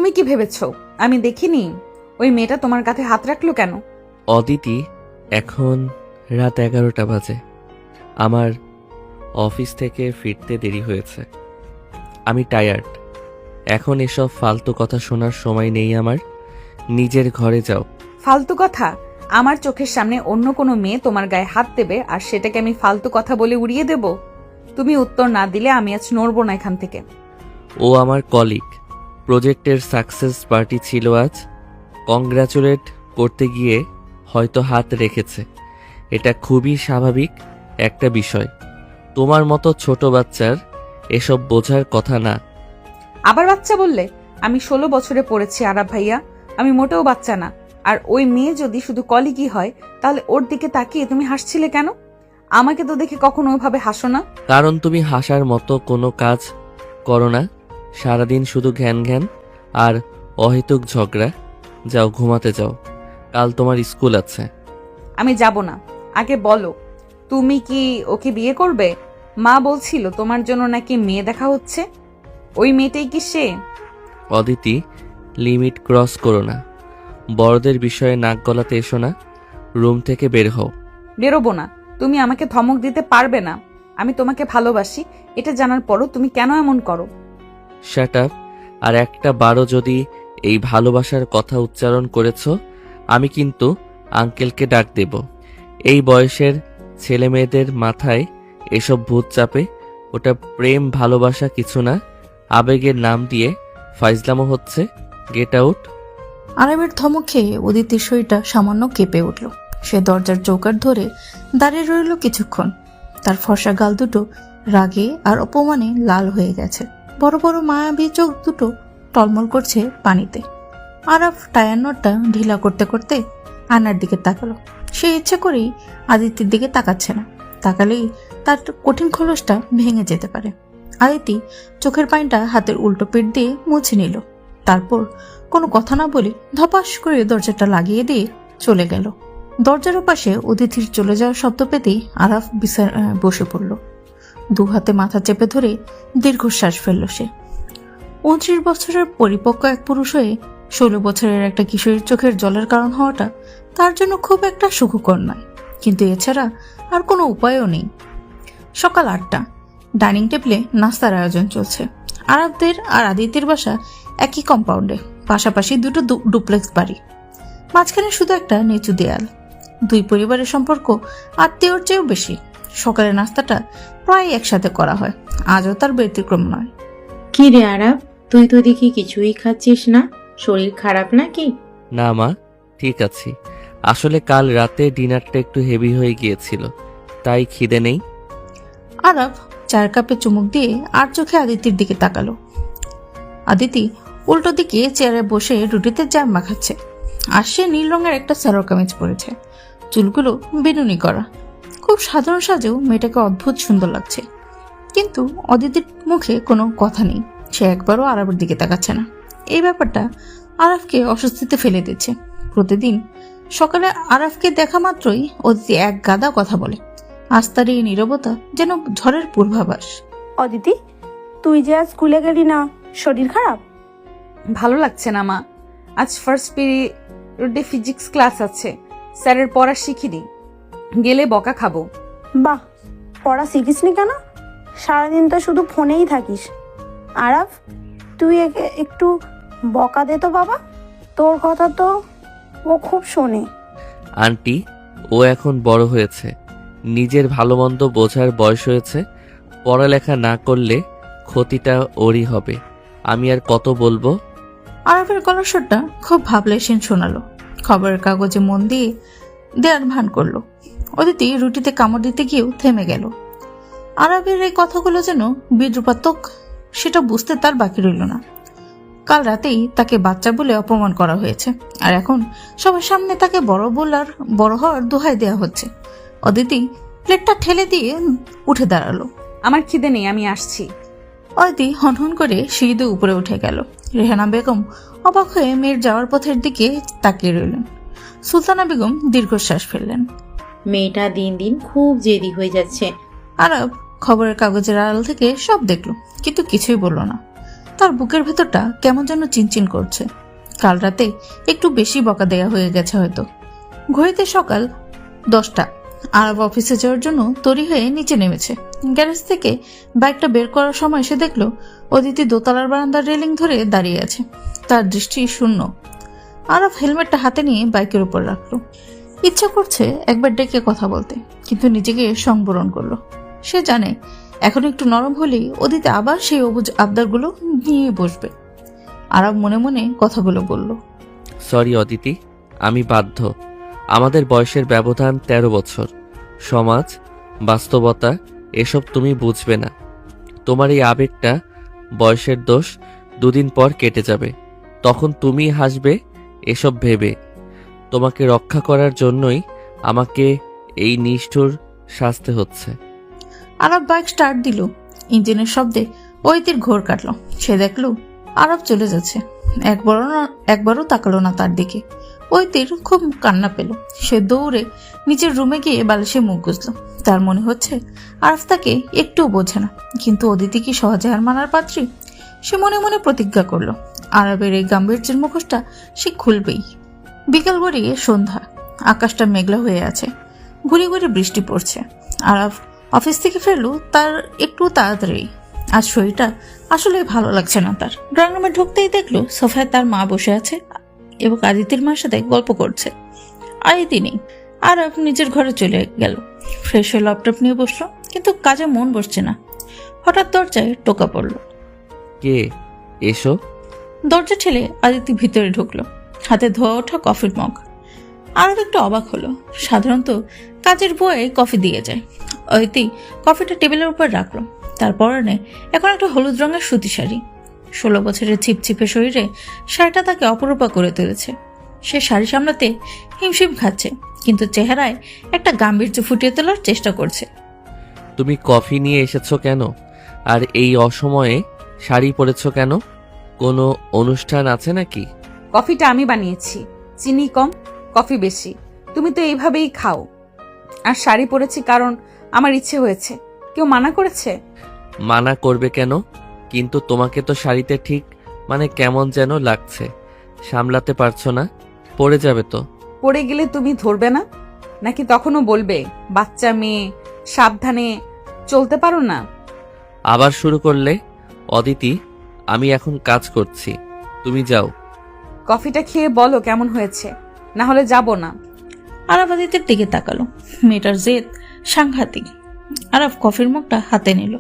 তুমি কি ভেবেছো আমি দেখিনি? ওই মেয়েটা তোমার কাঁধে হাত রাখলো কেন? অদিতি, এখন রাত 11টা বাজে। আমার অফিস থেকে ফিরতে দেরি হয়েছে। আমি টায়ার্ড। এখন এসব ফালতু কথা শোনার সময় নেই আমার। নিজের ঘরে যাও। ফালতু কথা? আমার চোখের সামনে অন্য কোনো মেয়ে তোমার গায়ে হাত দেবে আর সেটাকে আমি ফালতু কথা বলে উড়িয়ে দেব? তুমি উত্তর না দিলে আমি আজ নড়বো না এখান থেকে। ও আমার কলিগ। প্রজেক্টের সাকসেস পার্টি ছিল আজ। কংগ্রাচুলেট করতে গিয়ে হয়তো হাত রেখেছে। এটা খুবই স্বাভাবিক একটা বিষয়। তোমার মতো ছোট বাচ্চার এসব বোঝার কথা না। আবার বাচ্চা বললে? আমি 16 বছরে পড়েছি আরাব ভাইয়া, আমি মোটেও বাচ্চা না। আর ওই মেয়ে যদি শুধু কলিগই হয় তাহলে ওর দিকে তাকিয়ে তুমি হাসছিলে কেন? আমাকে তো দেখে কখনো ওইভাবে হাসো না। কারণ তুমি হাসার মতো কোনো কাজ করো না। সারাদিন শুধু ঘ্যান ঘ্যান আর অহেতুক ঝগড়া। যাও ঘুমাতে যাও, কাল তোমার স্কুল আছে। আমি যাব না। আগে বলো, তুমি কি ওকে বিয়ে করবে? মা বলছিল তোমার জন্য নাকি মেয়ে দেখা হচ্ছে। ওই মেয়েটাই কি সে? অদিতি, লিমিট ক্রস করো না। বড়দের বিষয়ে নাক গলাতে এসো না। রুম থেকে বের হও। বেরোবো না। তুমি আমাকে ধমক দিতে পারবে না। আমি তোমাকে ভালোবাসি এটা জানার পরও তুমি কেন এমন করো? Shut up. আর একটা বারো যদি এই ভালোবাসার কথা উচ্চারণ করেছ, আমি কিন্তু আঙ্কেলকে ডাক দেব। এই বয়সের ছেলে মেয়েদের মাথায় এসব ভূত চাপে। ওটা প্রেম ভালোবাসা কিছু না, আবেগের নাম দিয়ে ফাইজলামো হচ্ছে। Get out. আরবের ধমক খেয়ে অদিতির শরীরটা সামান্য কেঁপে উঠল। সে দরজার চৌকাঠ ধরে দাঁড়িয়ে রইল কিছুক্ষণ। তার ফর্সা গাল দুটো রাগে আর অপমানে লাল হয়ে গেছে। বড় বড় মায়াবী চোখ দুটো টলমল করছে পানিতে। আরাফ টায়ার নটটা ঢিলা করতে করতে আয়নার দিকে তাকালো। সে ইচ্ছে করেই আদিত্যের দিকে তাকাচ্ছে না। তাকালেই তার কঠিন খোলসটা ভেঙে যেতে পারে। আদিতি চোখের পানিটা হাতের উল্টো পিঠ দিয়ে মুছে নিল। তারপর কোনো কথা না বলে ধপাস করে দরজাটা লাগিয়ে দিয়ে চলে গেল। দরজার পাশে অতিথির চলে যাওয়ার শব্দ পেতেই আরাফ বসে পড়ল। দু হাতে মাথা চেপে ধরে দীর্ঘশ্বাস ফেলল সে। 29 বছরের পরিপক্ক এক পুরুষ হয়ে 16 বছরের একটা কিশোরীর চোখের জলের কারণ হওয়াটা তার জন্য খুব একটা সুখকর নয়, কিন্তু এছাড়া আর কোনো উপায়ও নেই। সকাল 8টা। ডাইনিং টেবিলে নাস্তার আয়োজন চলছে। আরাবদের আর আদিত্যের বাসা একই কম্পাউন্ডে, পাশাপাশি দুটো ডুপ্লেক্স বাড়ি। মাঝখানে শুধু একটা নিচু দেয়াল। দুই পরিবারের সম্পর্ক আত্মীয়র চেয়েও বেশি। সকালের নাস্তাটা প্রায় একসাথে করা হয়, আজও তার ব্যতিক্রম নয়। কি রে আরাব, তুই তো দেখি কিছুই খাচ্ছিস না। শরীর খারাপ নাকি? না মা, ঠিক আছি। আসলে কাল রাতে ডিনারটা একটু হেভি হয়ে গিয়েছিল, তাই খিদে নেই। আরাব চার কাপে চুমুক দিয়ে আর চোখে আদিতির দিকে তাকালো। আদিতি উল্টো দিকে চেয়ারে বসে রুটিতে জ্যাম মাখাচ্ছে। আর সে নীল রঙের একটা সালোয়ার কামিজ পরেছে, চুলগুলো বেনুনি করা। খুব সাধারণ সাজেও মেয়েটাকে অদ্ভুত সুন্দর লাগছে। কিন্তু অদিতির মুখে কোনো কথা নেই। সে একবারও আরাবের দিকে তাকাচ্ছে না। এই ব্যাপারটা আরাফকে অস্বস্তিতে ফেলে দিচ্ছে। প্রতিদিন সকালে আরাফকে দেখা মাত্রই অদিতি এক গাদা কথা বলে। আজ তার এই নীরবতা যেন ঝড়ের পূর্বাভাস। অদিতি, তুই যে আজ স্কুলে গেলি না, শরীর খারাপ? ভালো লাগছে না মা। আজ ফার্স্ট পিরিয়ডে ফিজিক্স ক্লাস আছে, স্যারের পড়া শিখিনি, গেলে বকা খাবো। বাহ, পড়া শিখিসনি কেন? সারাদিন তো শুধু ফোনেই থাকিস। আরাফ, তুই একে একটু বকা দে তো বাবা, তোর কথা তো ও খুব শোনে। আন্টি, ও এখন বড় হয়েছে, নিজের ভালো মন্দ বোঝার বয়স হয়েছে। পড়ালেখা না করলে ক্ষতিটা ওরই হবে। আমি আর কত বলবো? আরাফের গলার স্বরটা খুব ভাবলেশীন শোনালো। খবরের কাগজে মন দিয়ে দেয়ার ভান করলো। অদিতি রুটিতে কামড় দিতে গিয়েও থেমে গেল। আরাফের এই কথাগুলো যেন বিদ্রুপাত্মক, সেটা বুঝতে তার বাকি রইল না। কাল রাতেই তাকে বাচ্চা বলে অপমান করা হয়েছে, আর এখন সবার সামনে তাকে বড় হওয়ার দোহাই দেওয়া হচ্ছে। অদিতি প্লেটটা ঠেলে দিয়ে উঠে দাঁড়ালো। আমার খিদে নেই, আমি আসছি। অদিতি হনহন করে সিঁড়ি দিয়ে উপরে উঠে গেল। রেহানা বেগম অবাক হয়ে মেয়ের যাওয়ার পথের দিকে তাকিয়ে রইলেন। সুলতানা বেগম দীর্ঘশ্বাস ফেললেন। মেয়েটা দিন দিন খুব জেদি হয়ে যাচ্ছে। আরব খবরের কাগজের আড়াল থেকে সব দেখলো, কিন্তু কিছুই বলল না। তার বুকের ভেতরটা কেমন যেন চিনচিন করছে। কাল রাতে একটু বেশি বকা দেয়া হয়ে গেছে হয়তো। ঘড়িতে সকাল 10টা। আরব অফিসে যাওয়ার জন্য তৈরি হয়ে নিচে নেমেছে। গ্যারেজ থেকে বাইকটা বের করার সময় সে দেখলো অদিতি দোতলার বারান্দার রেলিং ধরে দাঁড়িয়ে আছে। তার দৃষ্টি শূন্য। আরব হেলমেটটা হাতে নিয়ে বাইকের উপর রাখলো। ইচ্ছা করছে একবার ডেকে কথা বলতে, কিন্তু নিজেকে সংবরণ করলো। সে জানে এখন একটু নরম হলেই অদিতি আবার সেই অবুঝ আবদারগুলো নিয়ে বসবে। আরব মনে মনে কথাগুলো বলল। সরি অদিতি, আমি বাধ্য। আমাদের বয়সের ব্যবধান 13 বছর। সমাজ, বাস্তবতা এসব তুমি বুঝবে না। তোমার এই আবেগটা বয়সের দোষ, 2 দিন পর কেটে যাবে। তখন তুমি হাসবে এসব ভেবে। তোমাকে রক্ষা করার জন্যই আমাকে এই নিষ্ঠুর শাস্তি হচ্ছে। আরব বাইক স্টার্ট দিল। ইঞ্জিনের শব্দে অদিতির ঘোর কাটলো। সে দেখলো আরব চলে যাচ্ছে। একবারও তাকালো না তার দিকে। অদিতির খুব কান্না পেল। সে দৌড়ে নিচের রুমে গিয়ে বালিশে মুখ গুজল। তার মনে হচ্ছে আরব তাকে একটুও বোঝে না, কিন্তু অদিতি কি সহজে হার মানার পাত্রী? সে মনে মনে প্রতিজ্ঞা করলো আরবের এই গাম্ভীর্যের মুখোশটা সে খুলবেই। বিকাল গড়িয়ে সন্ধ্যা। আকাশটা মেঘলা হয়ে আছে। ঘুরে ঘুরে বৃষ্টি পড়ছে। আরব অফিস থেকে ফেরলো তার একটু তাড়াতাড়ি। আজ শরীরটা আসলে ভালো লাগছে না তার। ড্রয়িং রুমে ঢুকতেই দেখলো সোফায় তার মা বসে আছে এবং আদিতির মার সাথে গল্প করছে। আদিতি নেই। আরব নিজের ঘরে চলে গেল। ফ্রেশ হয়ে ল্যাপটপ নিয়ে বসলো, কিন্তু কাজে মন বসছে না। হঠাৎ দরজায় টোকা পড়লো। কে? এসো। দরজা ঠেলে আদিতি ভিতরে ঢুকলো, হাতে ধোয়া ওঠা কফির মগ। আরব একটু অবাক হলো। সাধারণত কাজের বয়ে কফি দিয়ে যায়। অদিতি কফিটা টেবিলের উপর রাখলো। তার পরনে এখন একটা হলুদ রঙের সুতি শাড়ি। 16 বছরের ছিপছিপে শরীরে শাড়িটা তাকে অপরূপা করে তুলেছে। সে শাড়ি সামলাতে হিমশিম খাচ্ছে, কিন্তু চেহারায় একটা গাম্ভীর্য ফুটিয়ে তোলার চেষ্টা করছে। তুমি কফি নিয়ে এসেছো কেন? আর এই অসময়ে শাড়ি পরেছো কেন? কোনো অনুষ্ঠান আছে নাকি? কফিটা আমি বানিয়েছি, চিনি কম, কফি বেশি। তুমি তো এইভাবেই খাও। আর শাড়ি পরেছি কারণ আমার ইচ্ছে হয়েছে। কেউ মানা করেছে? মানা করবে কেন? কিন্তু তোমাকে তো শাড়িতে ঠিক কেমন যেন লাগছে। সামলাতে পারছো না? পড়ে যাবে তো। পড়ে গেলে তুমি ধরবে না? নাকি তখনও বলবে বাচ্চা মেয়ে, সাবধানে চলতে পারো না? আবার শুরু করলে? অদিতি, আমি এখন কাজ করছি, তুমি যাও। কফিটা খেয়ে বলো কেমন হয়েছে, না হলে যাব না। আরব আদিত্যের দিকে তাকালো। মেয়েটার জেদ সাংঘাতিক। আরব কফির মগটা হাতে নিল।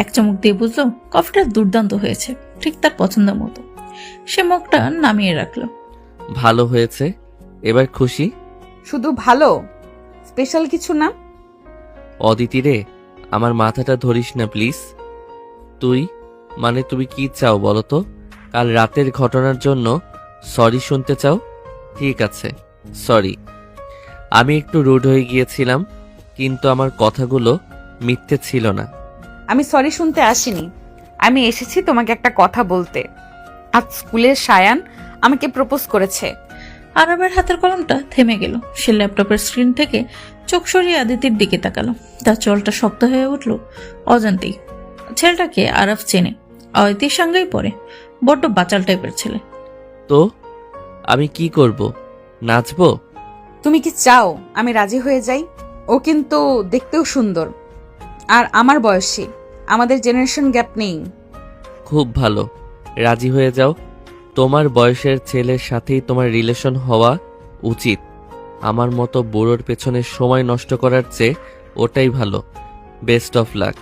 এক চমক দিয়ে বুঝলো কফিটা দুর্দান্ত হয়েছে, ঠিক তার পছন্দ মতো। সে মগটা নামিয়ে রাখলো। ভালো হয়েছে? এবার খুশি? শুধু ভালো, স্পেশাল কিছু না? অদিতি রে, আমার মাথাটা ধরিস না প্লিজ। তুমি কি চাও বলো তো? কাল রাতের ঘটনার জন্য সরি শুনতে চাও? ঠিক আছে, সরি। আমি একটু রুড হয়ে গিয়েছিলাম, কিন্তু আমার কথাগুলো মিথ্যে ছিল না। আমি সরি শুনতে আসিনি, আমি এসেছি তোমাকে একটা কথা বলতে। আজ স্কুলের সায়ান আমাকে প্রপোজ করেছে। আরবের হাতের কলমটা থেমে গেল। সে ল্যাপটপের স্ক্রিন থেকে চোখ সরিয়ে আদিতির দিকে তাকালো। তার চলটা শক্ত হয়ে উঠল অজান্তেই। ছেলেটাকে আরব চেনে, অদিতির সঙ্গেই পড়ে। বড্ড বাচাল টাইপের ছেলে। তো আমি কি করব? নাচবো? তুমি কি চাও আমি রাজি হয়ে যাই? ও কিন্তু দেখতেও সুন্দর, আর আমার বয়সী। আমাদের জেনারেশন গ্যাপ নেই। খুব ভালো, রাজি হয়ে যাও। তোমার বয়সের ছেলের সাথেই তোমার রিলেশন হওয়া উচিত। আমার মতো বুড়োর পেছনে সময় নষ্ট করার চেয়ে ওটাই ভালো। Best of luck.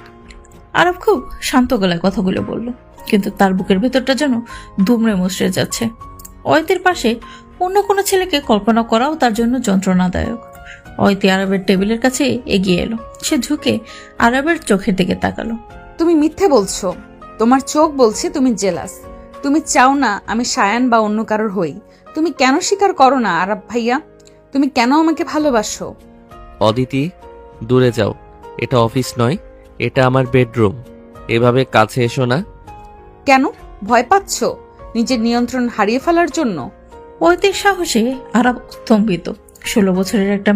আরব খুব শান্ত গলায় কথাগুলো বলল, কিন্তু তার বুকের ভেতরটা যেন দুমড়ে মুচড়ে যাচ্ছে। অয়তির পাশে অন্য কোনো ছেলেকে কল্পনা করাও তার জন্য যন্ত্রণাদায়ক। অয়তি আরবের টেবিলের কাছে এগিয়ে এলো। সে ঝুঁকে আরবের চোখের দিকে তাকালো। তুমি মিথ্যে বলছো। তোমার চোখ বলছে তুমি জেলাস। তুমি চাও না আমি সায়ান বা অন্য কারোর হই। তুমি কেন স্বীকার করো না আরব ভাইয়া? তুমি কেন আমাকে ভালোবাসো? অদিতি, দূরে যাও। এটা অফিস নয়, এটা আমার বেডরুম। এভাবে কাছে এসো না। কেন ভয় পাচ্ছ নিজের নিয়ন্ত্রণ হারিয়ে ফেলার জন্য? অয়তির সাহসে আরব স্তম্ভিত। 16 বছরের একটা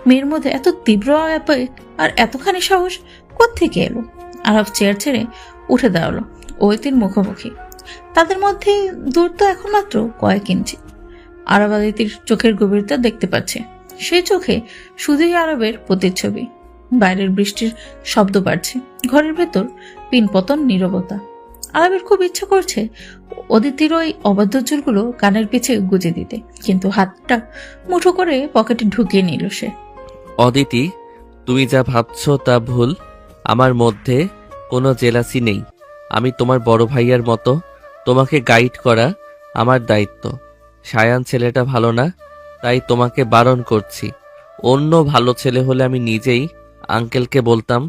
মেয়ের মধ্যে এত তীব্র আবেগ আর এতখানি সাহস কোত্থেকে এলো? আরব চেয়ার ছেড়ে উঠে দাঁড়ালো। অদিতির মুখোমুখি। তাদের মধ্যে দূরত্ব এখন মাত্র কয়েক ইঞ্চি। আরব অদিতির চোখের গভীরতা দেখতে পাচ্ছে। সেই চোখে শুধুই আরবের প্রতিচ্ছবি। বাইরের বৃষ্টির শব্দ বাড়ছে, ঘরের ভেতর পিনপতন নীরবতা। আরবের খুব ইচ্ছা করছে অদিতির ওই অবাধ্য চুলগুলো কানের পিছে গুজে দিতে, কিন্তু হাতটা মুঠো করে পকেটে ঢুকিয়ে নিল সে। অদিতি, তুমি যা ভাবছো তা ভুল। আমার মধ্যে কোনো জেলাসি নেই। আমি তোমার বড় ভাইয়ার মতো। তোমাকে গাইড করা আমার দায়িত্ব। সায়ান ছেলেটা ভালো না, তাই তোমাকে বারণ করছি। অন্য ভালো ছেলে হলে আমি নিজেই আঙ্কেলকে বলতাম।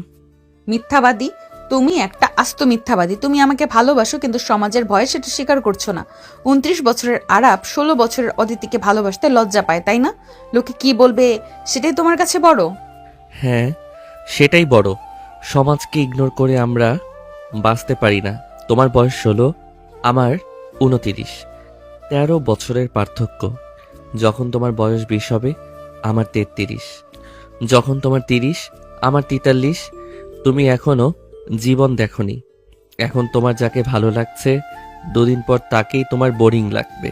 মিথ্যাবাদী, তুমি একটা আস্ত মিথ্যাবাদী। তুমি আমাকে ভালোবাসো, কিন্তু সমাজের ভয়ে সেটা স্বীকার করছো না। 29 বছরের আরাপ 16 বছরের অদিতিকে ভালোবাসতে লজ্জা পায়, তাই না? লোকে কি বলবে সেটাই তোমার কাছে বড়? হ্যাঁ, সেটাই বড়। সমাজকে ইগনোর করে আমরা বাঁচতে পারি না। তোমার বয়স 16, আমার 29। 13 বছরের পার্থক্য। যখন তোমার বয়স 20 হবে, আমার 33। যখন তোমার 30, আমার 43। তুমি এখনো জীবন দেখোনি। এখন তোমার যাকে ভালো লাগছে, দুদিন পর তাকেই তোমার বোরিং লাগবে।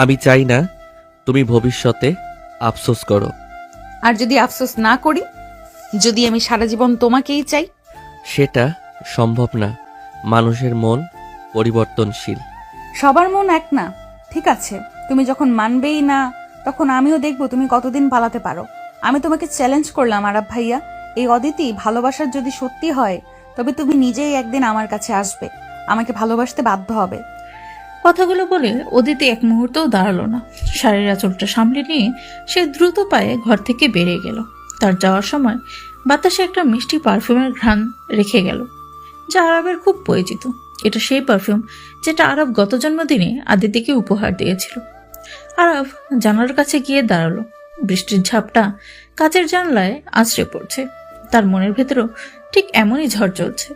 আমি চাই না তুমি ভবিষ্যতে আফসোস করো। আর যদি আফসোস না করি, যদি আমি সারা জীবন তোমাকেই চাই? সেটা সম্ভব না। মানুষের মন পরিবর্তনশীল। সবার মন এক না। ঠিক আছে, তুমি যখন মানবেই না, তখন আমিও দেখবো তুমি কতদিন পালাতে পারো। আমি তোমাকে চ্যালেঞ্জ করলাম আরাব ভাইয়া, এই অদিতি ভালোবাসার যদি সত্যি হয়, তবে তুমি নিজেই একদিন আমার কাছে আসবে, আমাকে ভালোবাসতে বাধ্য হবে। কথাগুলো বলে অদিতি এক মুহূর্তও দাঁড়ালো না। শাড়ির আঁচলটা সামলে নিয়ে সে দ্রুত পায়ে ঘর থেকে বেরিয়ে গেল। তার যাওয়ার সময় বাতাসে একটা মিষ্টি পারফিউমের ঘ্রাণ রেখে গেল, যা আরবের খুব পরিচিত। এটা সেই পারফিউম যেটা আরব গত জন্মদিনে আদিতিকে উপহার দিয়েছিল। আরব জানালার কাছে গিয়ে দাঁড়ালো। বৃষ্টির ঝাপটা কাচের জানলায় আছড়ে পড়ছে। তার মনের ভেতরও ঠিক এমনই ঝড় চলছে।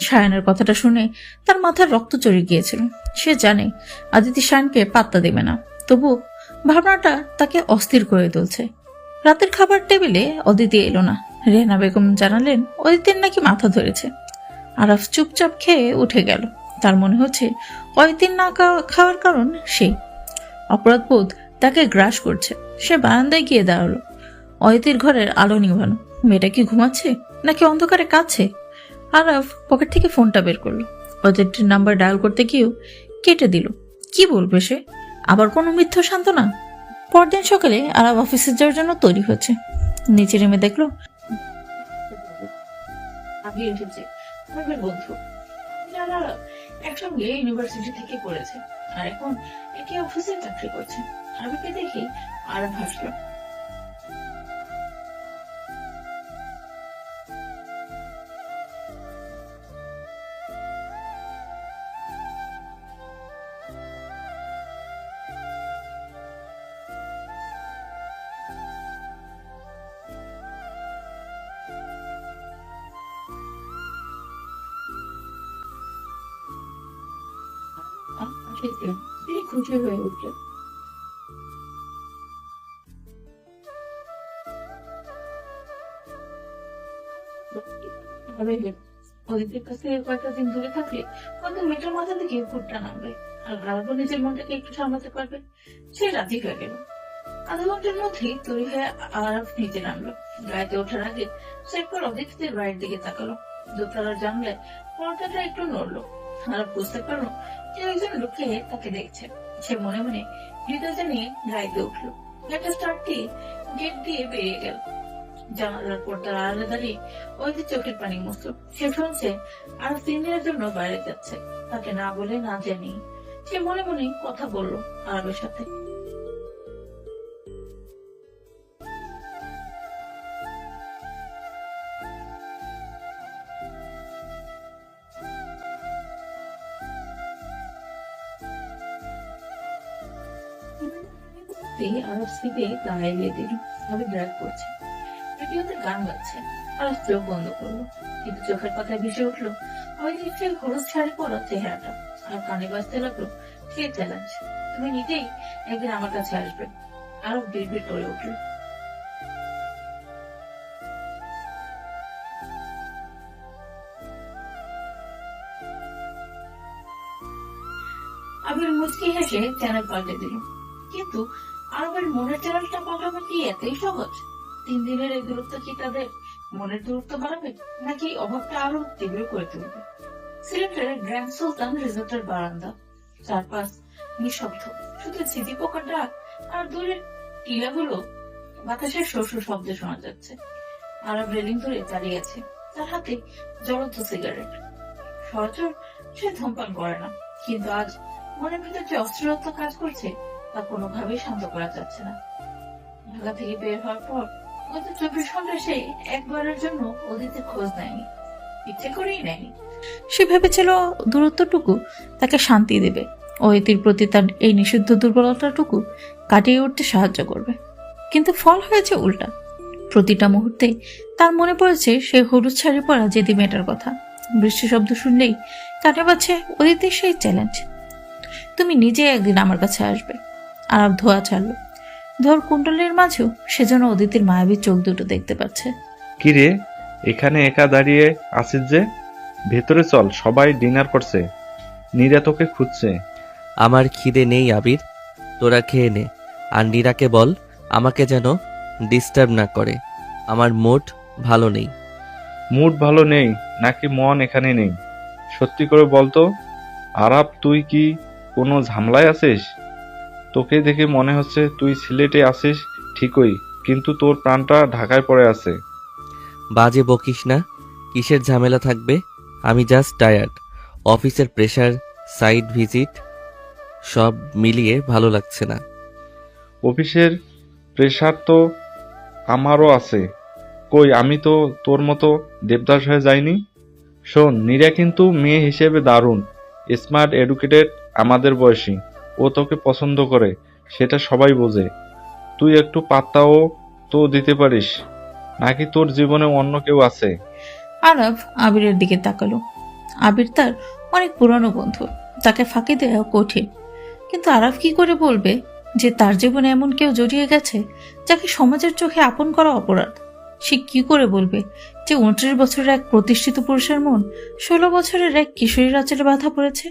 সায়ানের কথাটা শুনে তার মাথার রক্ত চড়ে গিয়েছিল। সে জানে আদিতি সায়ানকে পাত্তা দেবে না, তবু ভাবনাটা তাকে অস্থির করে তুলছে। রাতের খাবার টেবিলে অদিতি এলো না। রেহানা বেগম জানালেন অদিতির নাকি মাথা ধরেছে। আরাফ চুপচাপ খেয়ে উঠে গেল। তার মনে হচ্ছে অদিতির না খাওয়ার কারণ সেই। অপরাধবোধ তাকে গ্রাস করছে। সে বারান্দায় গিয়ে দাঁড়ালো। অদিতির ঘরের আলো নিভানো। মেয়েটা কি ঘুমাচ্ছে নাকি অন্ধকারে কাঁদছে? আরাফ পকেট থেকে ফোনটা বের করলো। অদিতির নাম্বার ডায়াল করতে গিয়েও কেটে দিল। কি বলবে সে? আবার কোনো মিথ্যা সান্ত্বনা? পরদিন সকালে আরাফ অফিসে যাওয়ার জন্য তৈরি হচ্ছে। নিচে নেমে দেখলো আমি এসেছি, আমার বন্ধু যারা একসঙ্গে ইউনিভার্সিটি থেকে পড়েছে আর এখন একই অফিসে চাকরি করছে। আরবিকে দেখে আরাফ হাসলো। তিনি খুশি হয়ে উঠলেন। অদিতির কাছে কয়েকটা দিন দূরে থাকলে হয়তো মেয়েটার মাথা থেকে ভুট্টা নামবে আর আরবও নিজের মনটাকে একটু সামলাতে পারবে। সে রাজি হয়ে গেল। আধা ঘন্টার মধ্যেই তৈরি হয়ে আরব নিচে নামলো। গাড়িতে ওঠার আগে সে একবার অদিতির বাড়ির দিকে তাকালো। দোতলার জানলায় পর্দাটা একটু নড়লো। আরব বুঝতে পারলো কেউ একজন লুকিয়ে তাকে দেখছে। সে মনে মনে হৃদয় জানিয়ে গাড়িতে উঠলো। একটা স্টার্ট দিয়ে গেট দিয়ে বেরিয়ে গেল। জানালার পর্দার আড়ালে দাঁড়িয়ে ওই চোখের পানি মুছল। সে শুনছে আর 3 দিনের জন্য বাইরে যাচ্ছে, তাকে না বলে না জানিয়ে। সে মনে মনে কথা বলল আরবের সাথে। আরব সিটে দাঁড়িয়ে দিল। আমি ড্রাইভ করছে, ভিডিওতে গান গাচ্ছে। আরব চোখ বন্ধ করলো, কিন্তু চোখের কথায় ভেসে উঠলো ওই নিশ্চয়ই হলুদ শাড়ি পরা চেহারাটা। আর কানে বাজতে লাগলো সে চ্যালেঞ্জ, তুমি নিজেই একদিন আমার কাছে আসবে। আরব বিড়বিড় করে উঠলো। হেসে চ্যানেল পাল্টে দিল। কিন্তু আরবের মনের চ্যানেলটা পাল্টানো কি এতই সহজ? 3 দিনের এই দূরত্ব কি তাদের মনের দূরত্ব বাড়াবে, নাকি এই অভাবটা আরো তীব্র করে তুলবে? সিলেটের গ্র্যান্ড সুলতান রিসোর্টের বারান্দা, চারপাশ নিঃশব্দ, শুধু ঝিঝি পোকার ডাক আর দূরের টিলাগুলো বাতাসের শস্য শব্দ শোনা যাচ্ছে। আরব রেলিং ধরে দাঁড়িয়ে আছে, তার হাতে জ্বলন্ত সিগারেট। সচরাচর সে ধূমপান করে না, কিন্তু আজ মনের ভিতর যে অস্থিরতা কাজ করছে তা কোনোভাবেই শান্ত করা যাচ্ছে না। ঢাকা থেকে বের হওয়ার পর গত 24 ঘন্টায় সে একবারের জন্য অতীতের খোঁজ নেয়নি, ইচ্ছে করেই নেয়নি। সে ভেবেছিল দূরত্বটুকু তাকে শান্তি দেবে, অহিতির প্রতি তার এই নিষিদ্ধ দুর্বলতাটুকু কাটিয়ে উঠতে সাহায্য করবে। কিন্তু ফল হয়েছে উল্টা। প্রতিটা মুহূর্তে তার মনে পড়েছে সে হলুদ শাড়ি পরা জেদি মেয়েটার কথা। বৃষ্টি শব্দ শুনলেই কানে বাজছে অদিতির সেই চ্যালেঞ্জ, তুমি নিজে একদিন আমার কাছে আসবে। আরব ধোয়া ছাড়লো। ধোয়ার কুণ্ডলের মাঝেও সেজন্য অদিতির মায়াবী চোখ দুটো দেখতে পাচ্ছে। কি রে, এখানে একা দাঁড়িয়ে আছিস যে? ভেতরে চল, সবাই ডিনার করছে, নীরা তোকে খুঁজছে। আমার খিদে নেই আবির, তোরা খেয়ে নে। আর নীরাকে বল আমাকে যেন ডিস্টার্ব না করে, আমার মুড ভালো নেই। মুড ভালো নেই নাকি মন এখানে নেই? সত্যি করে বলতো আরাব, তুই কি কোনো ঝামেলায় আছিস? তোকে দেখে মনে হচ্ছে তুই সিলেটে আছিস ঠিকই, কিন্তু তোর প্রাণটা ঢাকায় পড়ে আছে। বাজে বকিস না, কিসের ঝামেলা থাকবে? আমি জাস্ট টায়ার্ড, অফিসের প্রেশার, সাইট ভিজিট, সব মিলিয়ে ভালো লাগছে না। অফিসের প্রেশার তো আমারও আছে, কই আমি তো তোর মতো দেবদাস হয়ে যাইনি। শোন, নীরা কিন্তু মেয়ে হিসেবে দারুণ, স্মার্ট, এডুকেটেড, আমাদের বয়সী। ও তোকে পছন্দ করে, সেটা সবাই বোঝে। তুই একটু পাত্তাও তো দিতে পারিস, নাকি তোর জীবনে অন্য কেউ আছে? আরব আবিরের দিকে তাকালো। আবির তার অনেক পুরনো বন্ধু, তাকে ফাঁকি দেওয়া কঠিন। কিন্তু আরব কি করে বলবে যে তার জীবনে এমন কেউ জড়িয়ে গেছে যাকে সমাজের চোখে আপন করা অপরাধ? সে কি করে বলবে যে 29 বছরের এক প্রতিষ্ঠিত পুরুষের মন 16 বছরের এক কিশোরীর আঁচলে বাধা পড়েছে?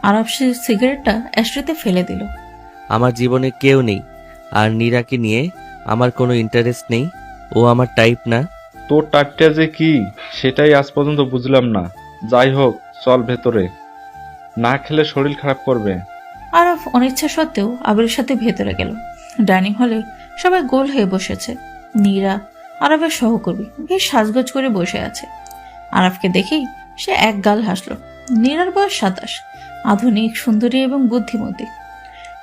আরব সে সিগারেটটা অ্যাশট্রেতে ফেলে দিল। আমার জীবনে কেউ নেই, আর নীরাকে নিয়ে আমার কোনো ইন্টারেস্ট নেই, ও আমার টাইপ না। তোর টাইপটা যে কি সেটাই আজ পর্যন্ত বুঝলাম না। যাই হোক, চল ভেতরে, না খেলে শরীর খারাপ করবে। আরব অনিচ্ছা সত্ত্বেও আবিরের সাথে ভেতরে গেল। ডাইনিং হলে সবাই গোল হয়ে বসেছে। নীরা আরবের সহকর্মী বেশ সাজগোজ করে বসে আছে। আরবকে দেখেই সে এক গাল হাসলো। নীরার বয়স 27, আধুনিক, সুন্দরী এবং বুদ্ধিমতী।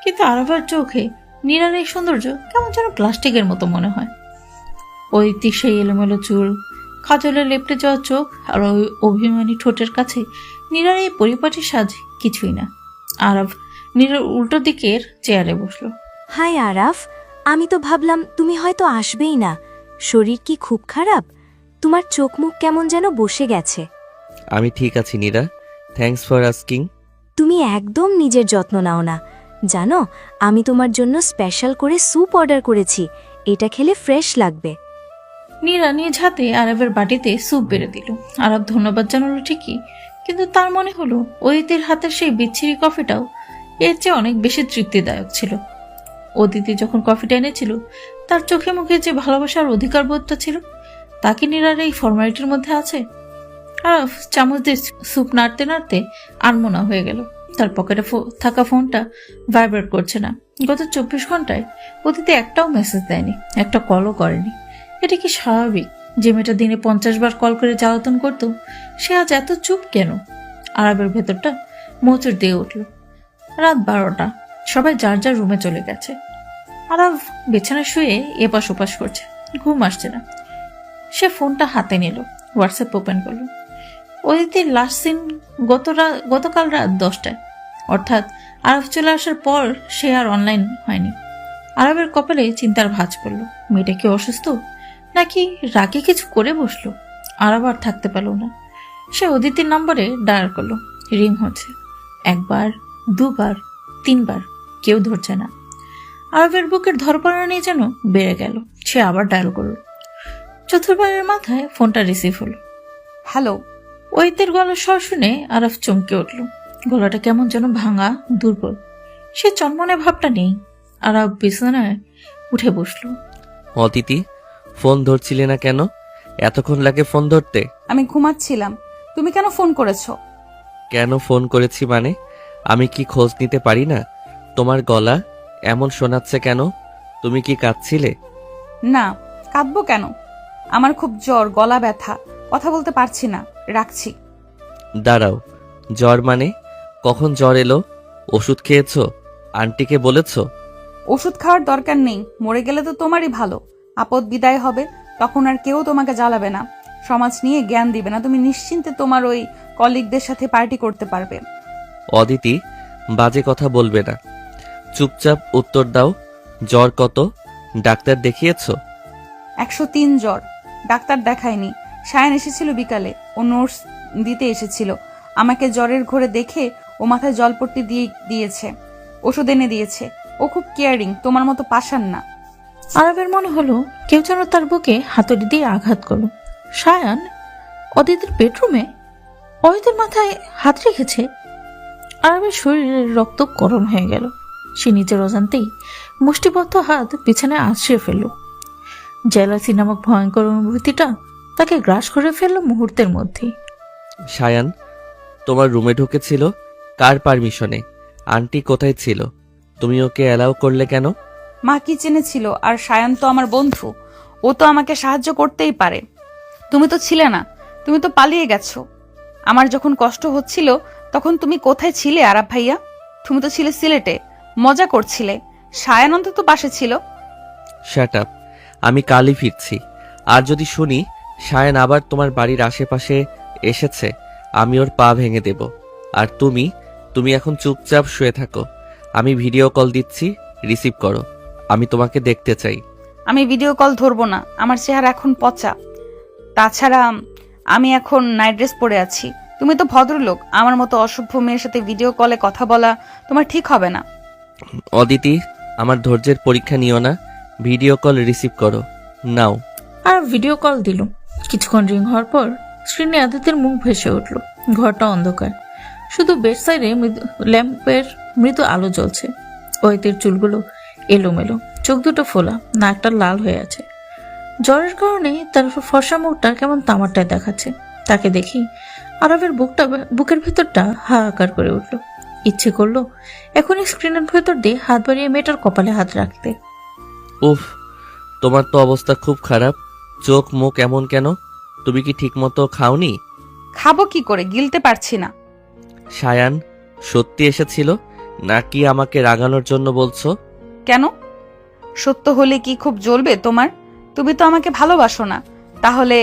কিন্তু আরবের চোখে নীরার এই সৌন্দর্য কেমন যেন প্লাস্টিকের মতো মনে হয়। ওই সেই এলোমেলো চুল, কাজলে লেপটে যাওয়া চোখ আর ওই অভিমানী ঠোঁটের কাছে নীরার এই পরিপাটি সাজ কিছুই না। আরব নীরার উল্টো দিকের চেয়ারে বসলো। হাই আরাফ, আমি তো ভাবলাম তুমি হয়তো আসবেই না। শরীর কি খুব খারাপ? তোমার চোখ মুখ কেমন যেন বসে গেছে। আমি ঠিক আছি নীরা, থ্যাঙ্কস ফর আস্কিং। তুমি একদম নিজের যত্ন নাও না। জানো, আমি তোমার জন্য স্পেশাল করে স্যুপ অর্ডার করেছি, এটা খেলে ফ্রেশ লাগবে। নীরা নিজ হাতে আরবের বাটিতে স্যুপ বেড়ে দিল। আরব ধন্যবাদ জানালো ঠিকই, কিন্তু তার মনে হলো অদিতির হাতের সেই বিচ্ছিরি কফিটাও এর চেয়ে অনেক বেশি তৃপ্তিদায়ক ছিল। অদিতি যখন কফিটা এনেছিল তার চোখে মুখে যে ভালোবাসার অধিকার বোধটা ছিল তা কি নীরার এই ফর্মালিটির মধ্যে আছে? আরব চামচ দিয়ে স্যুপ নাড়তে নাড়তে আনমনা হয়ে গেল। তার পকেটে থাকা ফোনটা ভাইব্রেট করছে না। গত 24 ঘন্টায় অদিতি একটাও মেসেজ দেয়নি, একটা কলও করেনি। এটা কি স্বাভাবিক যে মেয়েটা দিনে 50 বার কল করে জ্বালাতন করতো সে আজ এত চুপ কেন? আরবের ভেতরটা মোচড় দিয়ে উঠল। রাত 12টা, সবাই যার যার রুমে চলে গেছে। আরব বিছানায় শুয়ে এপাশ ওপাশ করছে, ঘুম আসছে না। সে ফোনটা হাতে নিল, হোয়াটসঅ্যাপ ওপেন করলো। অদিতির লাস্ট সিন গতকাল রাত 10টায়, অর্থাৎ আরব চলে আসার পর সে আর অনলাইন হয়নি। আরবের কপালে চিন্তার ভাঁজ পড়ল। মেয়েটা কি অসুস্থ, নাকি রাগে কিছু করে বসলো? আরব আর থাকতে পারল না। সে অদিতির নম্বরে ডায়াল করলো। রিং হচ্ছে, 1 বার, 2 বার, 3 বার, কেউ ধরছে না। আরবের বুকের ধরপড়ানি যেন বেড়ে গেল। সে আবার ডায়াল করল। 4th মাথায় ফোনটা রিসিভ হলো। হ্যালো। ওইতের গলার স্বর শুনে আরব চমকে উঠল। গলাটা কেমন যেন ভাঙা, দুর্বল। সে চনমনে ভাবটা নেই। আরাব বিছানায় উঠে বসলো। অদিতি, ফোন ধরছিলে না কেন? এতক্ষণ লাগে ফোন ধরতে? আমি ঘুমাচ্ছিলাম। তুমি কেন ফোন করেছো? কেন ফোন করেছি মানে? আমি কি খোঁজ নিতে পারি না? তোমার গলা এমন শোনাচ্ছে কেন? তুমি কি কাঁদছিলে? না, কাঁদবো কেন? আমার খুব জ্বর, গলা ব্যথা, কথা বলতে পারছি না। রাখছি। দাঁড়াও, জ্বর মানে? কখন জ্বর এলো? ওষুধ খেয়েছো? আন্টিকে বলেছো? ওষুধ খাওয়ার দরকার নেই। মরে গেলে তো তোমারই ভালো। আপদ বিদায় হবে, তখন আর কেউ তোমাকে জ্বালাবে না, সমাজ নিয়ে জ্ঞান দিবে না। তুমি নিশ্চিন্তে তোমার ওই কলিগদের সাথে পার্টি করতে পারবে। অদিতি, বাজে কথা বলবে না। চুপচাপ উত্তর দাও। জ্বর কত? ডাক্তার দেখিয়েছো? 103 জ্বর। ডাক্তার দেখায়নি। সায়ান এসেছিল বিকালে, ও নোটস দিতে এসেছিল। আমাকে জ্বরের ঘোরে দেখে ও মাথায় জলপট্টি দিয়ে দিয়েছে, ওষুধ এনে দিয়েছে। ও খুব কেয়ারিং, তোমার মতো পাষাণ না। আরবের মনে হলো কেউ যেন তার বুকে হাতুড়ি দিয়ে আঘাত করলো। সায়ান অদিতির বেডরুমে অদিতির মাথায় হাত রেখেছে। আরবের শরীরের রক্ত গরম হয়ে গেল। সে নিজের অজান্তেই মুষ্টিবদ্ধ হাত বিছানায় আছড়ে ফেলল। জেলাসি নামক ভয়ঙ্কর অনুভূতিটা তাকে গ্রাস করে ফেলল মুহূর্তের মধ্যেই। সায়ান তোমার রুমে ঢুকেছিল কার পারমিশনে? আন্টি কোথায় ছিল? তুমি ওকে অ্যালাউ করলে কেন? মা কিচেনে ছিল, আর সায়ান তো আমার বন্ধু, ও তো আমাকে সাহায্য করতেই পারে। তুমি তো ছিলে না, তুমি তো পালিয়ে গেছো। আমার যখন কষ্ট হচ্ছিল তখন তুমি কোথায় ছিলে আরাব ভাইয়া? তুমি তো ছিলে সিলেটে, মজা করছিলে। সায়ান অন্তত পাশে ছিল। শ্যাট আপ, আমি কালই ফিরছি। আর যদি শুনি সায়ান আবার তোমার বাড়ির আশেপাশে এসেছে, আমি ওর পা ভেঙে দেব। আর তুমি এখন চুপচাপ শুয়ে থাকো। আমি ভিডিও কল দিচ্ছি, রিসিভ করো। আমি তোমাকে দেখতে চাই। আমি ভিডিও কল ধরবো না, আমার চেহারা এখন পচা। তাছাড়া আমি এখন নাইট ড্রেস পরে আছি। তুমি তো ভদ্রলোক, আমার মতো অসভ্য মেয়ের সাথে ভিডিও কলে কথা বলা তোমার ঠিক হবে না। অদিতি, আমার ধৈর্যের পরীক্ষা নিও না। ভিডিও কল রিসিভ করো নাও। আর ভিডিও কল দিল। কিছুক্ষণ রিং হওয়ার পর স্ক্রিনে আদিত্যের মুখ ভেসে উঠল। ঘরটা অন্ধকার, শুধু বেড সাইডে ল্যাম্পের মৃদু আলো জ্বলছে। অদিতির চুলগুলো এলোমেলো, চোখ দুটো ফোলা, নাকটা লাল হয়ে আছে। জ্বরের কারণে তার ফর্সা মুখটা কেমন তামারটায় দেখাচ্ছে। তাকে দেখি আরবের বুকের ভেতরটা হাহাকার করে উঠল। ইচ্ছে করলো এখনই স্ক্রিনের ভেতর দিয়ে হাত বাড়িয়ে মেয়েটার কপালে হাত রাখতে। উফ, তোমার তো অবস্থা খুব খারাপ। চোখ মুখ এমন কেন? তুমি কি ঠিকমতো খাওনি? খাবো কি করে, গিলতে পারছি না। সায়ান সত্যি এসেছিল নাকি আমাকে রাগানোর জন্য বলছো? কেন? সত্য হলে কি খুব জ্বলবে তোমার? তুমি তো আমাকে ভালোবাসো না, তাহলে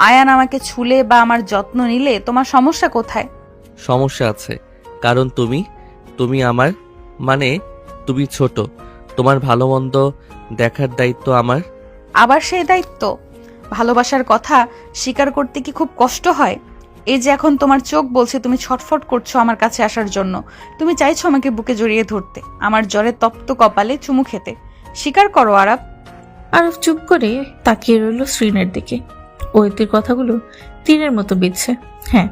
আয়ান আমাকে ছুলে বা আমার যত্ন নিলে তোমার সমস্যা কোথায়? সমস্যা আছে, কারণ তুমি আমার, মানে তুমি ছোট। তোমার ভালো মন্দ দেখার দায়িত্ব আমার। আবার সেই দায়িত্ব? ভালোবাসার কথা স্বীকার করতে কি খুব কষ্ট হয়? এই যে এখন তোমার চোখ বলছে তুমি ছটফট করছো আমার কাছে আসার জন্য। তুমি চাইছো আমাকে বুকে জড়িয়ে ধরতে, আমার জ্বরে তপ্ত কপালে চুমু খেতে। স্বীকার করো আরাব। আরব চুপ করে তাকিয়ে রইল স্ক্রিনের দিকে। অদিতির কথাগুলো তীরের মতো বিঁধছে। হ্যাঁ,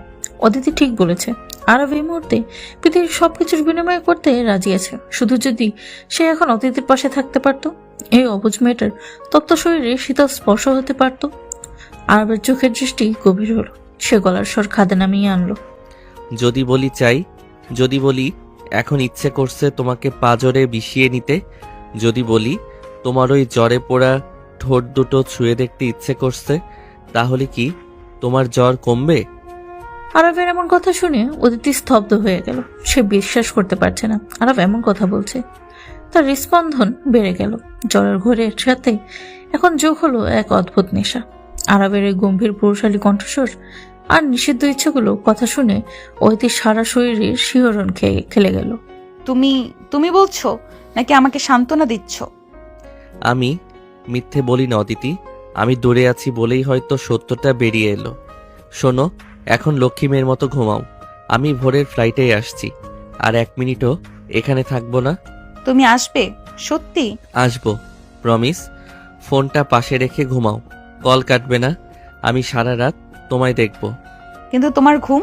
অদিতি ঠিক বলেছে। আরব এই মুহূর্তে পৃথিবীর সবকিছুর বিনিময় করতে রাজি আছে, শুধু যদি সে এখন অদিতির পাশে থাকতে পারত। এই অবুঝ মেয়েটার তপ্ত শরীরে শীতল স্পর্শ হতে পারত। আরবের চোখের দৃষ্টি গভীর হলো। সে গলার স্বর খাদে নামিয়ে আনলো। যদি বলি চাই, যদি বলি এখন ইচ্ছে করছে তোমাকে পাজরে বিষিয়ে নিতে, যদি বলি তোমার ওই জ্বরে পোড়া ঠোঁট দুটো ছুঁয়ে দেখতে ইচ্ছে করছে, তাহলে কি তোমার জ্বর কমবে? আরবের এমন কথা শুনে অদিতি স্তব্ধ হয়ে গেল। সে বিশ্বাস করতে পারছে না আরব এমন কথা বলছে। তার হৃস্পন্দন বেড়ে গেল। জ্বরের ঘোরের সাথে এখন যোগ হলো এক অদ্ভুত নেশা। আরবের এই গম্ভীর পুরুষালী কণ্ঠস্বর আর নিষিদ্ধ ইচ্ছেগুলো কথা শুনে অদিতির সারা শরীরে শিহরণ খেলে গেল। তুমি বলছো নাকি আমাকে সান্ত্বনা দিচ্ছ? আমি মিথ্যে বলি না অদিতি, আমি দূরে আছি বলেই হয়তো সত্যটা বেরিয়ে এলো। শোনো, এখন লক্ষ্মী মেয়ের মতো ঘুমাও। আমি ভোরের ফ্লাইটে আসছি, আর 1 মিনিটও এখানে থাকবো না। তুমি আসবে? সত্যি? আসবো, প্রমিস। ফোনটা পাশে রেখে ঘুমাও, কল কাটবে না। আমি সারা রাত তোমায় দেখব। কিন্তু তোমার ঘুম?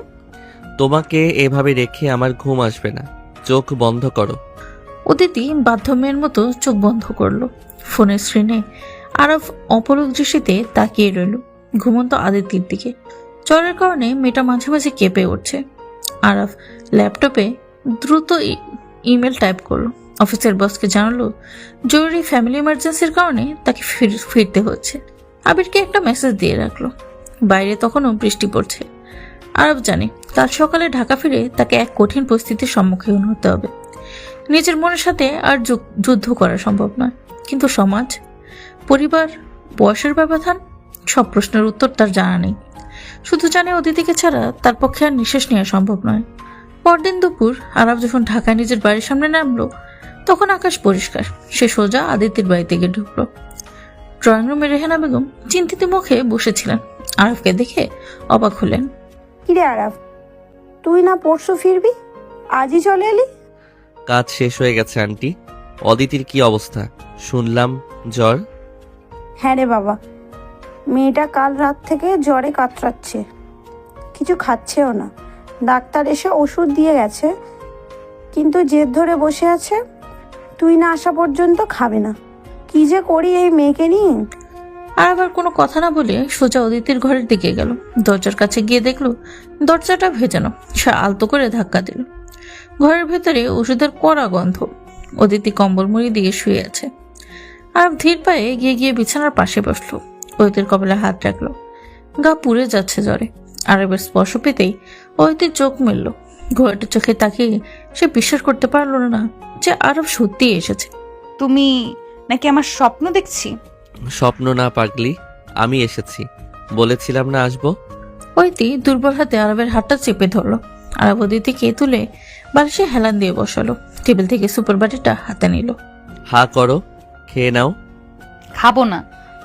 তোমাকে এভাবে রেখে আমার ঘুম আসবে না। চোখ বন্ধ করো। অদিতি বাধ্য মেয়ের মতো চোখ বন্ধ করলো। ফোনের স্ক্রিনে আরব অপলক দৃষ্টিতে তাকিয়ে রইল ঘুমন্ত আদিত্যের দিকে। জ্বরের কারণে মেয়েটা মাঝে মাঝে কেঁপে উঠছে। আরব ল্যাপটপে দ্রুত ইমেল টাইপ করলো। অফিসের বসকে জানালো জরুরি ফ্যামিলি ইমার্জেন্সির কারণে তাকে ফিরতে হচ্ছে। আবিরকে একটা মেসেজ দিয়ে রাখলো। বাইরে তখনও বৃষ্টি পড়ছে। আরব জানে কাল সকালে ঢাকা ফিরে তাকে এক কঠিন পরিস্থিতির সম্মুখীন হতে হবে। নিজের মনের সাথে আর যুদ্ধ করা সম্ভব নয়, কিন্তু সমাজ, পরিবার, বয়সের ব্যবধান, সব প্রশ্নের উত্তর তার জানা নেই। শুধু জানে অদিতিকে ছাড়া তার পক্ষে আর নিঃশ্বাস নেওয়া সম্ভব নয়। পরদিন দুপুর আরব যখন ঢাকায় নিজের বাড়ির সামনে নামলো তখন আকাশ পরিষ্কার। সে সোজা আদিত্যের বাড়িতে গিয়ে ঢুকলো। ড্রয়িং রুমে রেহানা বেগম চিন্তিত মুখে বসেছিলেন। আরবকে দেখে অবাক হলেন। কিরে আরাফ, তুই না পরশু ফিরবি, আজই চলে এলি? কাজ শেষ হয়ে গেছে আন্টি। অদিতির কি অবস্থা? শুনলাম জ্বর। হ্যাঁ রে বাবা, মেয়েটা কাল রাত থেকে জ্বরে কাতরাচ্ছে, কিছু খাচ্ছেও না। ডাক্তার এসে ওষুধ দিয়ে গেছে, কিন্তু জেদ ধরে বসে আছে, তুই না আসা পর্যন্ত খাবে না। কি যে করি এই মেয়েকে নিয়ে। আর আবার কোনো কথা না বলে সোজা অদিতির ঘরের দিকে গেল। দরজার কাছে গিয়ে দেখলো দরজাটা ভেজানো। সে আলতো করে ধাক্কা দিল। ঘরের ভেতরে ওষুধের কড়া গন্ধ। অদিতি কম্বল মুড়ি দিয়ে শুয়ে আছে। আর ধীর পায়ে এগিয়ে গিয়ে বিছানার পাশে বসলো। অদিতির কপালে হাত রাখলো। গা পুড়ে যাচ্ছে জ্বরে। আরবের স্পর্শ পেতেই অদিতির চোখ মেলল। ঘোড়াটা চোখে তাকিয়ে সে বিশ্বাস করতে পারলো না যে আরব সত্যিই এসেছে। তুমি নাকি আমার স্বপ্ন দেখছি? স্বপ্ন না পাগলি, আমি এসেছি। বলেছিলাম না আসবো। অদিতি দুর্বল হাতে আরবের হাতটা চেপে ধরলো। আরব অদিতিকে তুলে বালিশে হেলান দিয়ে বসালো। টেবিল থেকে সুপার বাটিটা হাতে নিল। হা করো, খেয়ে নাও। খাবো না।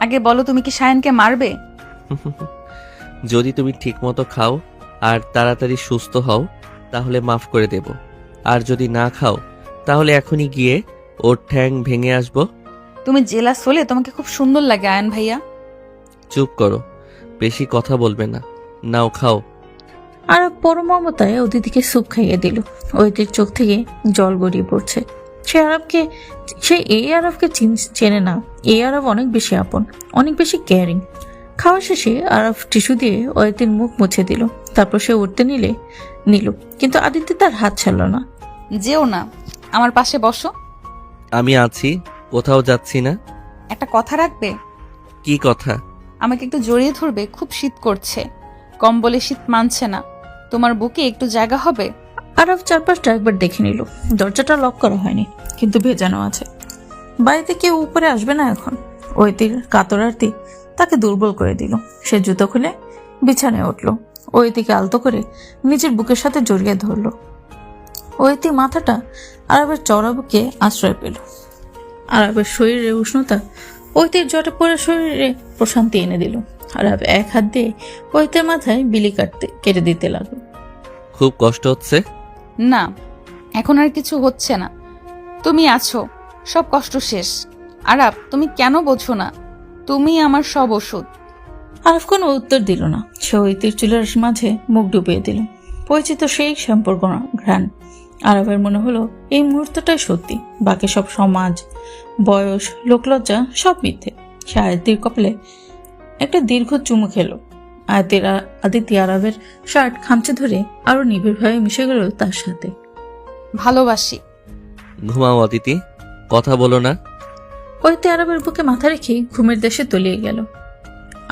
আগে বলো, তুমি কি সায়নকে মারবে? যদি তুমি ঠিক মতো খাও আর তাড়াতাড়ি সুস্থ হও তাহলে মাফ করে দেব। আর যদি না খাও তাহলে এখনই গিয়ে ওর ঠ্যাং ভেঙে আসবো। তুমি জেলাস হলে তোমাকে খুব সুন্দর লাগে আয়ন ভাইয়া। চুপ করো, বেশি কথা বলবে না। নাও খাও। আরব পরমমতায় অদিতিকে স্যুপ খাইয়ে দিল। অদিতির চোখ থেকে জল গড়িয়ে পড়ছে। সে এই আরবকে চেনে না। এই আরব অনেক বেশি আপন, অনেক বেশি কেয়ারিং। খাওয়া শেষে আরব টিস্যু দিয়ে অদিতির মুখ মুছে দিল। তারপর সে উঠতে নিল, কিন্তু আদিত্য তার হাত ছাড়ল না। যেও না, আমার পাশে বসো। আমি আছি, কোথাও যাচ্ছি না। একটা কথা রাখবে? কি কথা? আমাকে একটু জড়িয়ে ধরবে, খুব শীত করছে। কম্বলে শীত মানছে না। তোমার বুকে একটু জায়গা হবে? আরব চারপাশটা একবার দেখে নিল। দরজাটা লক করা হয়নি, কিন্তু ভেজানো আছে। বাড়িতে কেউ উপরে আসবে না এখন। অদিতির কাতরার্তি তাকে দুর্বল করে দিল। সে জুতো খুলে বিছানায় উঠল। অদিতিকে আলতো করে নিজের বুকের সাথে জড়িয়ে ধরল। অদিতি মাথাটা আরবের চড়া বুকে আশ্রয় পেল। আরবের শরীরে উষ্ণতা অদিতির জটে পড়ে শরীরে প্রশান্তি এনে দিল। আরব এক হাত দিয়ে অদিতির মাথায় বিলি কেটে দিতে লাগলো। খুব কষ্ট হচ্ছে? না, এখন আর কিছু হচ্ছে না। তুমি আছো, সব কষ্ট শেষ। আরাব, তুমি কেন বোঝো না? তুমি আমার সব ওষুধ। আরব কোনো উত্তর দিল না। সে অদিতির চুলের মাঝে মুখ ডুবিয়ে দিল। পরিচিত সেই শ্যাম্পুর ঘ্রাণ। আরবের মনে হলো এই মুহূর্তটাই সত্যি, বাকি সব সমাজ, বয়স, লোকলজ্জা সব মিথ্যে। সে আদিত্যের কপালে একটা দীর্ঘ চুমু খেলো। আদিত্য আরবের শার্ট খামচে ধরে আরো নিবিড়ভাবে মিশে গেল তার সাথে। ভালোবাসি। ঘুমাও অদিতি, কথা বলো না। অদিতি আরবের বুকে মাথা রেখে ঘুমের দেশে তলিয়ে গেল।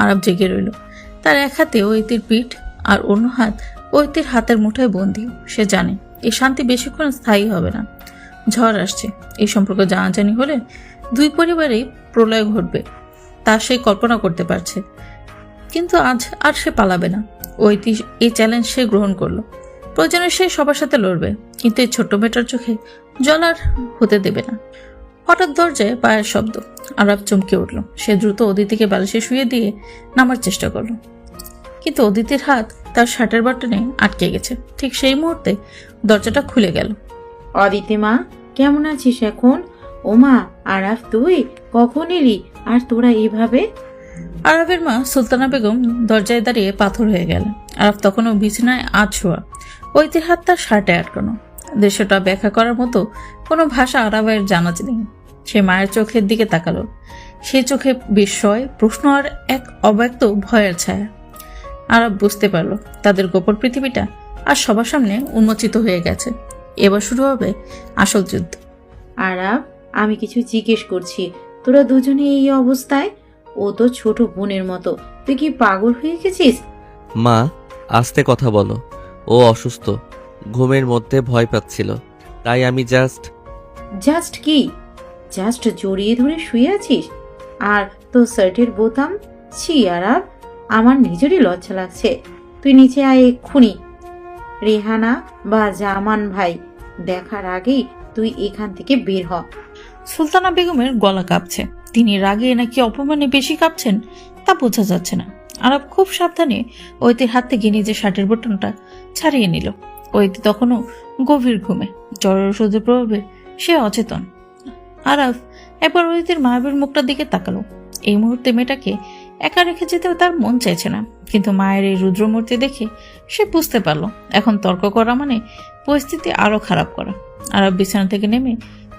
আরব জেগে রইল। তার এক হাতে অদিতির পিঠ আর অন্য হাত অদিতির হাতের মুঠোয় বন্দী। সে জানে এই শান্তি বেশিক্ষণ স্থায়ী হবে না। ঝড় আসছে। এই সম্পর্ক জানাজানি হলে দুই পরিবারেই প্রলয় ঘটবে, তা সে কল্পনা করতে পারছে। কিন্তু আজ আর সে পালাবে না। এই চ্যালেঞ্জ সে গ্রহণ করলো। প্রয়োজনে সে সবার সাথে লড়বে, কিন্তু এই ছোট্ট মেয়েটার চোখে জল আর হতে দেবে না। হঠাৎ দরজায় পায়ের শব্দ। আরব চমকে উঠল। সে দ্রুত অদিতিকে বালিশে শুয়ে দিয়ে নামার চেষ্টা করলো, কিন্তু অদিতির হাত তার শার্টের বাটনে আটকে গেছে। ঠিক সেই মুহূর্তে দরজাটা খুলে গেল। অদিতি মা, কেমন আছিস এখন? ও মা, আরাফ তুই কখন এলি? আর তোরা এইভাবে? আরবের মা সুলতানা বেগম দরজায় দাঁড়িয়ে পাথর হয়ে গেলেন। আরব তখনও বিছানায় শোয়া। অদিতির হাত তার শার্টে আটকানো। দৃশ্যটা ব্যাখ্যা করার মতো কোনো ভাষা আরাবের জানা নেই। সে মায়ের চোখের দিকে তাকালো। সে চোখে বিস্ময়, প্রশ্ন আর এক অব্যক্ত ভয়ের ছায়া। আরব বুঝতে পারলো তাদের গোপন পৃথিবীটা আর সবার সামনে উন্মোচিত হয়ে গেছে। এবার শুরু হবে আসল যুদ্ধ। আরাব, আমি কিছু জিজ্ঞেস করছি, তোরা দুজনে এই অবস্থায়? ও তো ছোট বোনের মতো, তুই কি পাগল হয়ে গেছিস? মা, আস্তে কথা বলো। ও অসুস্থ, ঘুমের মধ্যে ভয় পাচ্ছিল, তাই আমি জাস্ট কি? জাস্ট জড়িয়ে ধরে শুয়ে আছিস? আর তোর শার্টের বোতাম? ছি আরাব, আমার নিজেরই লজ্জা লাগছে। তুই নিচে আয় এক্ষুনি। রেহানা বা জামান ভাই দেখার আগেই তুই এখান থেকে বের হ। সুলতানা বেগমের গলা কাঁপছে। তিনি রাগে নাকি অপমানে বেশি কাঁপছেন তা বোঝা যাচ্ছে না। আরব খুব সাবধানে ঐতির হাত থেকে নিজের শার্টের বোতামটা ছাড়িয়ে নিল। ঐতি তখনও গভীর ঘুমে, জ্বরের ওষুধের প্রভাবে সে অচেতন। আরব একবার ঐতির মায়াবীর মুখটার দিকে তাকালো। এই মুহূর্তে মেয়েটাকে একা রেখে যেতেও তার মন চাইছে না, কিন্তু মায়ের এই রুদ্রমূর্তি দেখে সে বুঝতে পারলো এখন তর্ক করা মানে পরিস্থিতি আরো খারাপ করা। আরব বিছানা থেকে নেমে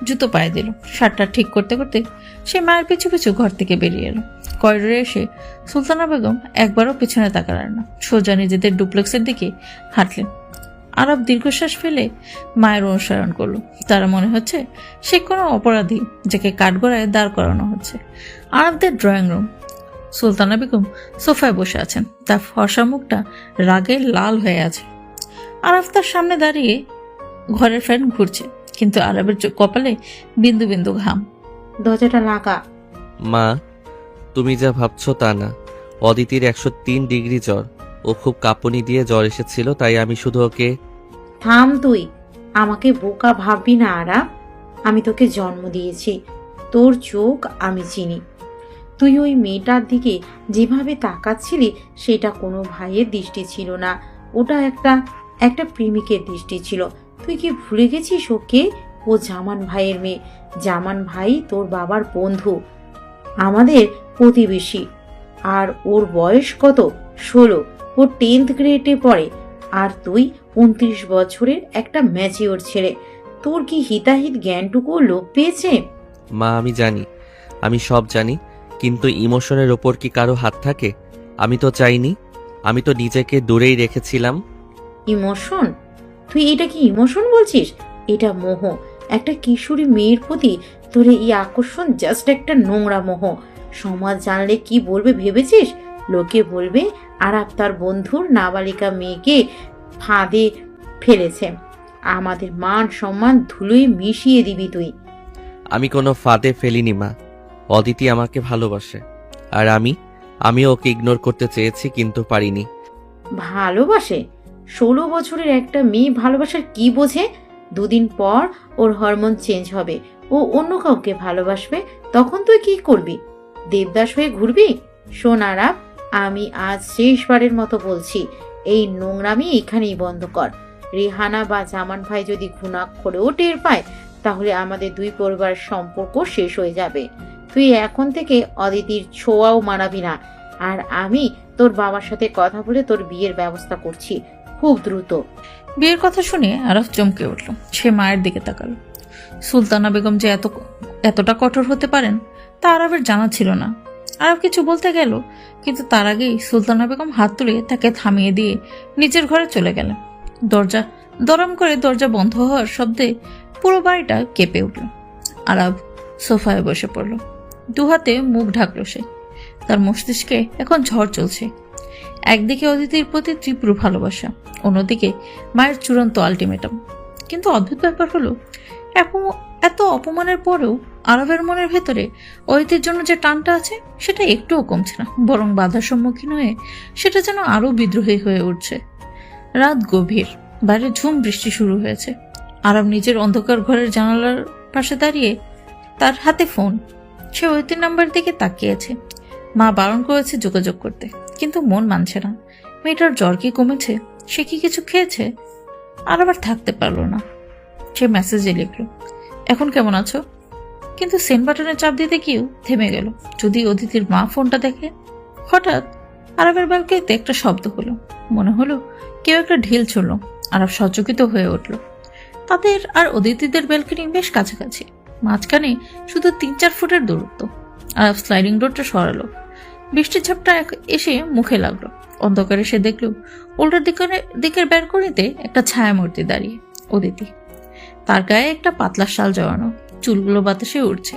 জুতো পায়ে দিল। শার্টটা ঠিক করতে করতে সে মায়ের পিছু পিছু ঘর থেকে বেরিয়ে এলো। করিডোরে এসে সুলতানা বেগম একবারও পিছনে তাকালেন না, সোজা নিজেদের ডুপ্লেক্সের দিকে হাঁটলেন। আরব দীর্ঘশ্বাস ফেলে মায়ের অনুসরণ করলো। তারা মনে হচ্ছে সে কোনো অপরাধী যাকে কাঠগড়ায় দাঁড় করানো হচ্ছে। আরবদের ড্রয়িং রুম। সুলতানা বেগম সোফায় বসে আছেন, তার ফর্সা মুখটা রাগে লাল হয়ে আছে। আরব তার সামনে দাঁড়িয়ে, ঘরের ফ্যান ঘুরছে, কিন্তু আরবের কপালে বিন্দু বিন্দু ঘাম। দরজাটা লাগা। মা, তুমি যা ভাবছো তা না। অদিতির 103 ডিগ্রি জ্বর। ও খুব কাঁপুনি দিয়ে জ্বর এসেছিল, তাই আমি শুধু ওকে। থাম তুই, আমাকে বোকা ভাববি না আরাব। আমি তোকে জন্ম দিয়েছি, তোর চোখ আমি চিনি। তুই ওই মেয়েটার দিকে যেভাবে তাকাচ্ছিলি সেটা কোনো ভাইয়ের দৃষ্টি ছিল না, ওটা একটা প্রেমিকের দৃষ্টি ছিল। তুই কি ভুলে গেছিস ওকে? ও জামান ভাইয়ের মেয়ে। জামান ভাই তোর বাবার বন্ধু, আমাদের প্রতিবেশী। আর ওর বয়স কত? 16। ও 10th গ্রেডে পড়ে, আর তুই 29 বছরের একটা ম্যাচিওর ছেলে। তোর কি হিতাহিত জ্ঞানটুকু লোপ পেয়েছে? মা, আমি জানি, আমি সব জানি, কিন্তু ইমোশনের ওপর কি কারো হাত থাকে? আমি তো চাইনি, আমি তো নিজেকে দূরেই রেখেছিলাম। ইমোশন? তুই এটা কি ইমোশন বলছিস? এটা মোহ। একটা কিশোরী মেয়ের প্রতি তোর এই আকর্ষণ জাস্ট একটা নোংরা মোহ। সমাজ জানলে কি বলবে ভেবেছিস? লোকে বলবে আরাব তার বন্ধুর নাবালিকা মেয়েকে ফাঁদে ফেলেছে। আমাদের মান সম্মান ধুলোয় মিশিয়ে দিবি তুই। আমি কোনো ফাঁদে ফেলিনি মা। অদিতি আমাকে ভালোবাসে, আর আমি ওকে ইগনোর করতে চেয়েছি, কিন্তু পারিনি। ভালোবাসে? 16 বছরের একটা মেয়ে ভালোবাসার কি বোঝে? দুদিন পর ওর হরমোন চেঞ্জ হবে, ও অন্য কাউকে ভালোবাসবে, তখন তুই কি করবি? দেবদাস হয়ে ঘুরবি? শোন আরাব, আমি আজ শেষবারের মতো বলছি, এই নোংরামি এখানেই বন্ধ কর। রেহানা বা জামান ভাই যদি ঘুণাক্ষরেও টের পায়, তাহলে আমাদের দুই পরিবারের সম্পর্ক শেষ হয়ে যাবে। তুই এখন থেকে অদিতির ছোঁয়াও মানাবি না, আর আমি তোর বাবার সাথে কথা বলে তোর বিয়ের ব্যবস্থা করছি, খুব দ্রুত। বিয়ের কথা শুনে আরব চমকে উঠল। সে মায়ের দিকে তাকালো। সুলতানা বেগম যে এতটা কঠোর হতে পারেন তা আরবের জানা ছিল না। আরব কিছু বলতে গেল, কিন্তু তার আগেই সুলতানা বেগম হাত তুলে তাকে থামিয়ে দিয়ে নিজের ঘরে চলে গেলেন। দরম করে দরজা বন্ধ হওয়ার শব্দে পুরো বাড়িটা কেঁপে উঠল। আরব সোফায় বসে পড়ল, দুহাতে মুখ ঢাকলো সে। তার মস্তিষ্কে এখন ঝড় চলছে। একদিকে অদিতির প্রতি তীব্র ভালোবাসা, অন্যদিকে মায়ের চূড়ান্ত আলটিমেটাম। কিন্তু অদ্ভুত ব্যাপার হলো, এত অপমানের পরেও আরবের মনের ভেতরে অদিতির জন্য যে টানটা আছে সেটা একটুও কমছে না, বরং বাধার সম্মুখীন হয়ে সেটা যেন আরো বিদ্রোহী হয়ে উঠছে। রাত গভীর, বাইরে ঝুম বৃষ্টি শুরু হয়েছে। আরব নিজের অন্ধকার ঘরের জানালার পাশে দাঁড়িয়ে, তার হাতে ফোন। সে অদিতির নাম্বার দিকে তাকিয়েছে। মা বারণ করেছে যোগাযোগ করতে, কিন্তু মন মানছে না। মেয়েটার জ্বর কি কমেছে? সে কি কিছু খেয়েছে? আর আবার থাকতে পারলো না। সে মেসেজে লিখল, এখন কেমন আছো? কিন্তু সেন্ড বাটনে চাপ দিতে গিয়েও থেমে গেল। যদি অদিতির মা ফোনটা দেখে। হঠাৎ আরবের ব্যালকনিতে একটা শব্দ হলো। মনে হলো কেউ একটা ঢিল ছুড়ল। আরব সচকিত হয়ে উঠল। তাদের আর অদিতিদের ব্যালকনি বেশ কাছাকাছি, মাঝখানে শুধু 3-4 ফুটের দূরত্ব। আর স্লাইডিং ডোরটা সরালো, বৃষ্টির ঝাপটা এসে মুখে লাগলো। অন্ধকারে সে দেখল উল্টার দিকের ব্যালকনিতে একটা ছায়ামূর্তি দাঁড়িয়ে, অদিতি। তার গায়ে একটা পাতলা শাল জড়ানো, চুলগুলো বাতাসে উড়ছে।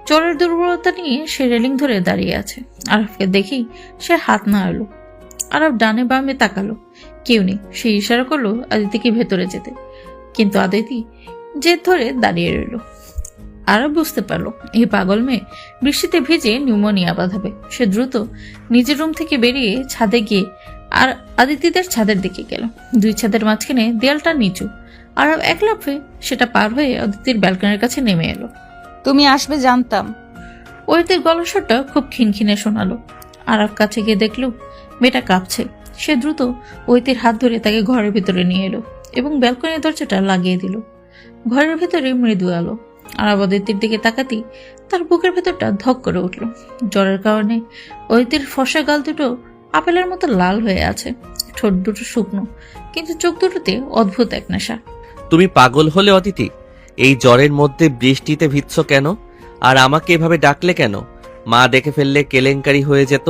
জ্বরের দুর্বলতা নিয়ে সে রেলিং ধরে দাঁড়িয়ে আছে। আরবকে দেখেই সে হাত নাড়ালো। আরব ডানে বামে তাকালো, কেউ নেই। সে ইশারা করলো আদিতিকে ভেতরে যেতে, কিন্তু আদিতি জেদ ধরে দাঁড়িয়ে রইল। আরব বুঝতে পারলো এই পাগল মেয়ে বৃষ্টিতে ভিজে নিউমোনিয়া বাঁধাবে। সে দ্রুত নিজের রুম থেকে বেরিয়ে ছাদে গিয়ে আর আদিতিদের ছাদের দিকে গেল। 2 ছাদের মাঝখানে দেয়ালটা নিচু। আরব এক লাফে সেটা পার হয়ে আদিতির ব্যালকনির কাছে নেমে এলো। তুমি আসবে জানতাম। ওইদের গলার স্বরটা খুব খিনখিনে শোনালো। আরব কাছে গিয়ে দেখলো মেয়েটা কাঁপছে। সে দ্রুত ওইতির হাত ধরে তাকে ঘরের ভিতরে নিয়ে এলো এবং ব্যালকনির দরজাটা লাগিয়ে দিল। ঘরের ভেতরে মৃদু আলো। আরব অদিতির দিকে তাকাতেই তার বুকের ভেতরটা ধক করে উঠল। জ্বরের কারণে ওইতির ফর্সা গাল দুটো আপেলের মতো লাল হয়ে আছে, ঠোঁট দুটো শুকনো, কিন্তু চোখ দুটোতে অদ্ভুত এক নেশা। তুমি পাগল হলে অদিতি? এই জ্বরের মধ্যে বৃষ্টিতে ভিজছ কেন? আর আমাকে এভাবে ডাকলে কেন? মা দেখে ফেললে কেলেঙ্কারি হয়ে যেত।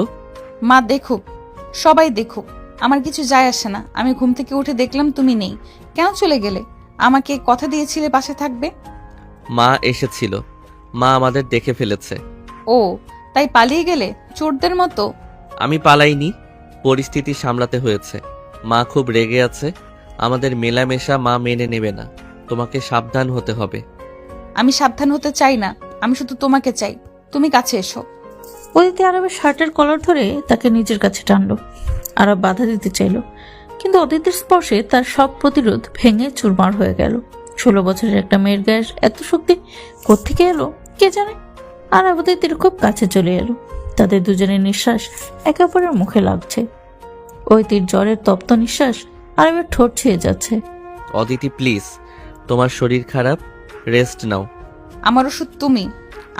মা দেখুক, সবাই দেখুক, আমার কিছু যায় আসে না। আমি ঘুম থেকে উঠে দেখলাম তুমি নেই। কেন চলে গেলে? আমাকে কথা দিয়েছিলে পাশে থাকবে। মা এসেছিল, মা আমাদের দেখে ফেলেছে। ও, তাই পালিয়ে গেলে চোরদের মতো? আমি পালাইনি, পরিস্থিতি সামলাতে হয়েছে। মা খুব রেগে আছে, আমাদের মেলামেশা মা মেনে নেবে না। তোমাকে সাবধান হতে হবে। আমি সাবধান হতে চাই না, আমি শুধু তোমাকে চাই। তুমি কাছে এসো। অদিতি আরবের শার্টের কলার ধরে তাকে নিজের কাছে টানলো। আরব বাধা দিতে চাইল, কিন্তু অদিতির স্পর্শে তার সব প্রতিরোধ ভেঙে চুরমার হয়ে গেল। 16 বছরের একটা মেয়ের গায়ে এত শক্তি কোত্থেকে এলো কে জানে। আরব অদিতির খুব কাছে চলে এলো। তাদের দুজনের নিঃশ্বাস একে অপরের মুখে লাগছে। অদিতির জ্বরের তপ্ত নিঃশ্বাস আরবের ঠোঁট ছুঁয়ে যাচ্ছে। অদিতি প্লিজ, তোমার শরীর খারাপ, রেস্ট নাও। আমার ওষুধ তুমি।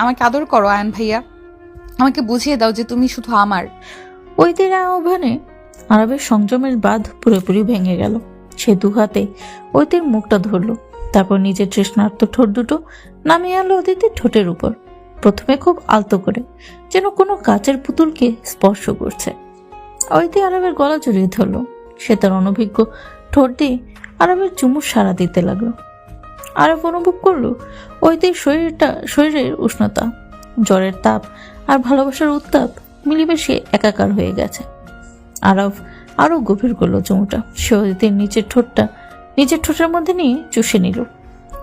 আমাকে আদর করো আয়ন ভাইয়া। আমাকে বুঝিয়ে দাও যে তুমি শুধু আমার। অদিতির আহ্বানে আরবের সংযমের বাঁধ পুরোপুরি ভেঙে গেল। সে 2 হাতে অদিতির মুখটা ধরলো, তারপর নিজের তৃষ্ণার্ত ঠোঁট দুটো নামিয়ে আনলো অদিতির ঠোঁটের উপর। প্রথমে খুব আলতো করে, যেন কোনো কাচের পুতুলকে স্পর্শ করছে। অদিতি আরবের গলা জড়িয়ে ধরলো। সে তার অনভিজ্ঞ ঠোঁট দিয়ে আরবের চুমুর সাড়া দিতে লাগলো। আরব অনুভব করলো অদিতির শরীরের উষ্ণতা, জ্বরের তাপ আর ভালোবাসার উত্তাপ মিলেমিশে একাকার হয়ে গেছে। আরব আরো গভীর করলো চুমুটা। সে অদিতির নিজের ঠোঁটের মধ্যে নিয়ে চুষে নিল।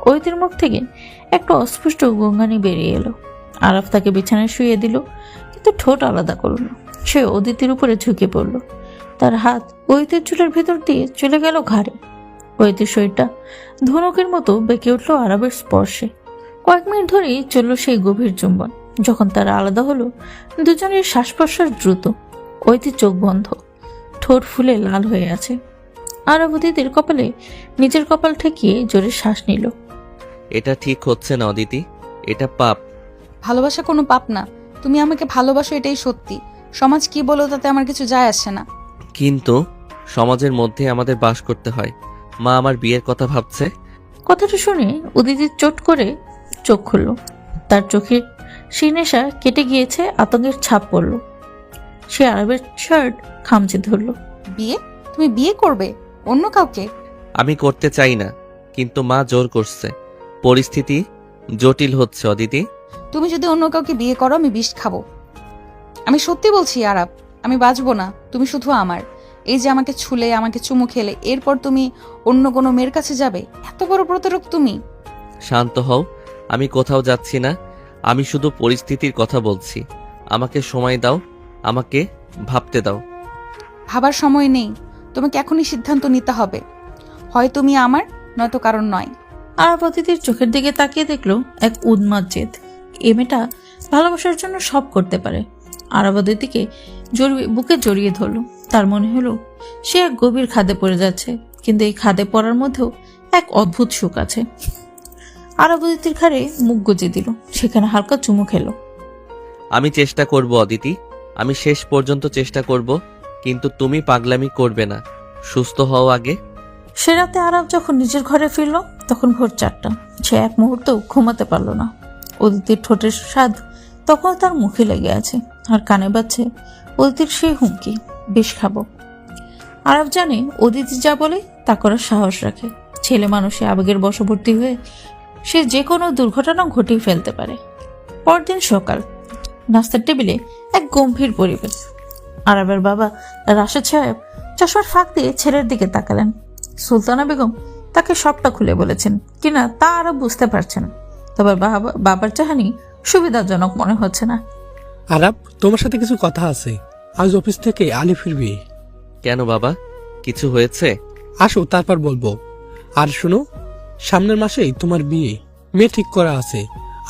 অদিতির মুখ থেকে একটা অস্পষ্ট গঙ্গানি বেরিয়ে এলো। আরব তাকে বিছানায় শুয়ে দিল, কিন্তু ঠোঁট আলাদা করল না। সে অদিতির উপরে ঝুঁকে পড়ল। তার হাত অদিতির চুলের ভেতর দিয়ে চলে গেল ঘাড়ে। অদিতির শরীরটা ধনুকের মতো বেঁকে উঠল আরবের স্পর্শে। কয়েক মিনিট ধরেই চলল সেই গভীর চুম্বন। যখন তারা আলাদা হলো, দুজনের শ্বাস প্রশ্বাস দ্রুত। অদিতির চোখ বন্ধ, ঠোঁট ফুলে লাল হয়ে আছে। আরব অদিতির কপালে নিজের কপাল ঠেকিয়ে জোরে শ্বাস নিল। এটা ঠিক হচ্ছে না অদিতি, এটা পাপ। ভালোবাসা কোনো পাপ না। তুমি আমাকে ভালোবাসো, এটাই সত্যি। সমাজ কি বলো তাতে আমার কিছু যায় আসে না। কিন্তু সমাজের মধ্যে আমাদের বাস করতে হয়। মা আমার বিয়ের কথা ভাবছে। কথাটা শুনে উদিতির চট করে চোখ খুলল। তার চোখে সেই নেশা কেটে গিয়েছে, আতঙ্কের ছাপ পড়ল। সে আরবের শার্ট খামচে ধরল। বিয়ে? তুমি বিয়ে করবে অন্য কাউকে? আমি করতে চাই না, কিন্তু মা জোর করছে। পরিস্থিতি জটিল হচ্ছে অদিতি। তুমি যদি অন্য কাউকে বিয়ে করো আমি বিষ খাবো। আমি সত্যি বলছি আরাব, আমি বাঁচবো না। তুমি শুধু আমার। এই যে আমাকে ছুলে, আমাকে চুমু খেলে, এরপর তুমি অন্য কোনো মেয়ের কাছে যাবে? এত বড় প্রতারক তুমি। শান্ত হও, আমি কোথাও যাচ্ছি না। আমি শুধু পরিস্থিতির কথা বলছি। আমাকে সময় দাও, আমাকে ভাবতে দাও। ভাবার সময় নেই, তোমাকে এখনই সিদ্ধান্ত নিতে হবে। হয় তুমি আমার, নয়তো কারণ নয়। আরব অদিতির চোখের দিকে তাকিয়ে দেখলো এক উন্মাদ জেদ। এ মেয়েটা ভালোবাসার জন্য সব করতে পারে। আরব অদিতিকে বুকে জড়িয়ে ধরলো। তার মনে হলো সে এক গভীর খাদে পড়ে যাচ্ছে, কিন্তু এই খাদে পড়ার মধ্যেও এক অদ্ভুত সুখ আছে। আরব অদিতির ঘাড়ে মুখ গুজে দিল, সেখানে হালকা চুমু খেলো। আমি চেষ্টা করব অদিতি, আমি শেষ পর্যন্ত চেষ্টা করব, কিন্তু তুমি পাগলামি করবে না। সুস্থ হও আগে। সে রাতে আরাব যখন নিজের ঘরে ফিরল তখন ভোর 4টা। সে এক মুহূর্তও ঘুমাতে পারল না। অদিতির ঠোঁটের স্বাদ তখন তার মুখে লেগে আছে, আর কানে বাজছে অদিতির সেই হুমকি, বিষ খাবো। আরাব জানে অদিতি যা বলে তা করার সাহস রাখে। ছেলে মানুষে আবেগের বশবর্তী হয়ে সে যে কোনো দুর্ঘটনা ঘটিয়ে ফেলতে পারে। পরদিন সকাল, নাস্তার টেবিলে এক গম্ভীর পরিবেশ। আরাবের বাবা রাশেদ সাহেব চশমার ফাঁক দিয়ে ছেলের দিকে তাকালেন। সুলতানা বেগম তাকে সবটা খুলে বলেছেন কিনা তা আরব বুঝতে পারছেন, তবে বাবার চাহানি সুবিধাজনক মনে হচ্ছে না। আরাব, তোমার সাথে কিছু কথা আছে। আজ অফিস থেকে আলি ফিরবি। কেন বাবা, কিছু হয়েছে? আসো, তারপর বলবো। আর শোনো, সামনের মাসেই তোমার বিয়ে। মেয়ে ঠিক করা আছে,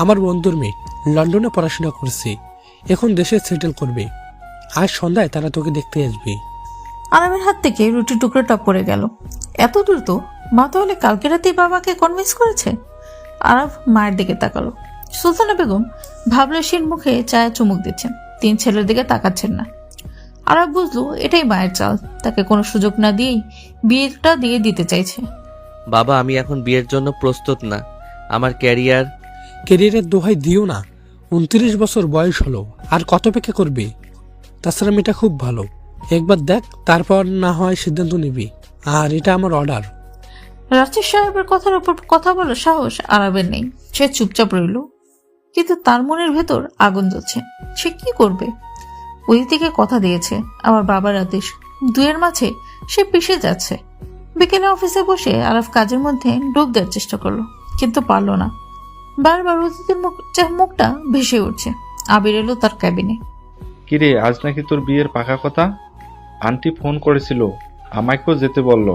আমার বন্ধুর মেয়ে, লন্ডনে পড়াশোনা করছে, এখন দেশে সেটেল করবে। আজ সন্ধ্যায় তারা তোকে দেখতে আসবে। আরামের হাত থেকে রুটি টুকরোটা পড়ে গেল। এত দ্রুত? মা তাহলে কালকে রাতেই বাবাকে কনভিন্স করেছে? আরাব মায়ের দিকে তাকালো। সুলতানা বেগম ভাবলেশীর মুখে চায়ে চুমুক দিচ্ছেন, 3 ছেলের দিকে তাকাচ্ছেন না। আরাব বুঝলো এটাই মায়ের চাল, তাকে কোনো সুযোগ না দিয়েই বিয়েটা দিয়ে দিতে চাইছে। বাবা, আমি এখন বিয়ের জন্য প্রস্তুত না। আমার ক্যারিয়ারের দোহাই দিও না। 29 বছর বয়স হলো, আর কত অপেক্ষা করবে? তাছাড়া মেয়েটা খুব ভালো, একবার দেখ, তারপর না হয় সিদ্ধান্ত নিবি। আর এটা আমার অর্ডার। রাশেদ সাহেবের কথার উপর কথা বলার সাহস আরাবের নেই। সে চুপচাপ রইল, কিন্তু তার মনের ভেতর আগুন জ্বলছে। সে কি করবে? অদিতিকে কথা দিয়েছে, আবার বাবার আদেশ, দুয়ের মাঝে সে পিষে যাচ্ছে। বিকেলে অফিসে বসে আরাফ কাজের মধ্যে ডুব দেওয়ার চেষ্টা করলো, কিন্তু পারল না। বারবার অদিতির মুখটা ভেসে উঠছে। আবির এলো তার ক্যাবিনে। কিরে, আজ নাকি তোর বিয়ের পাকা কথা? আন্টি ফোন করেছিল, আমাকেও যেতে বলল।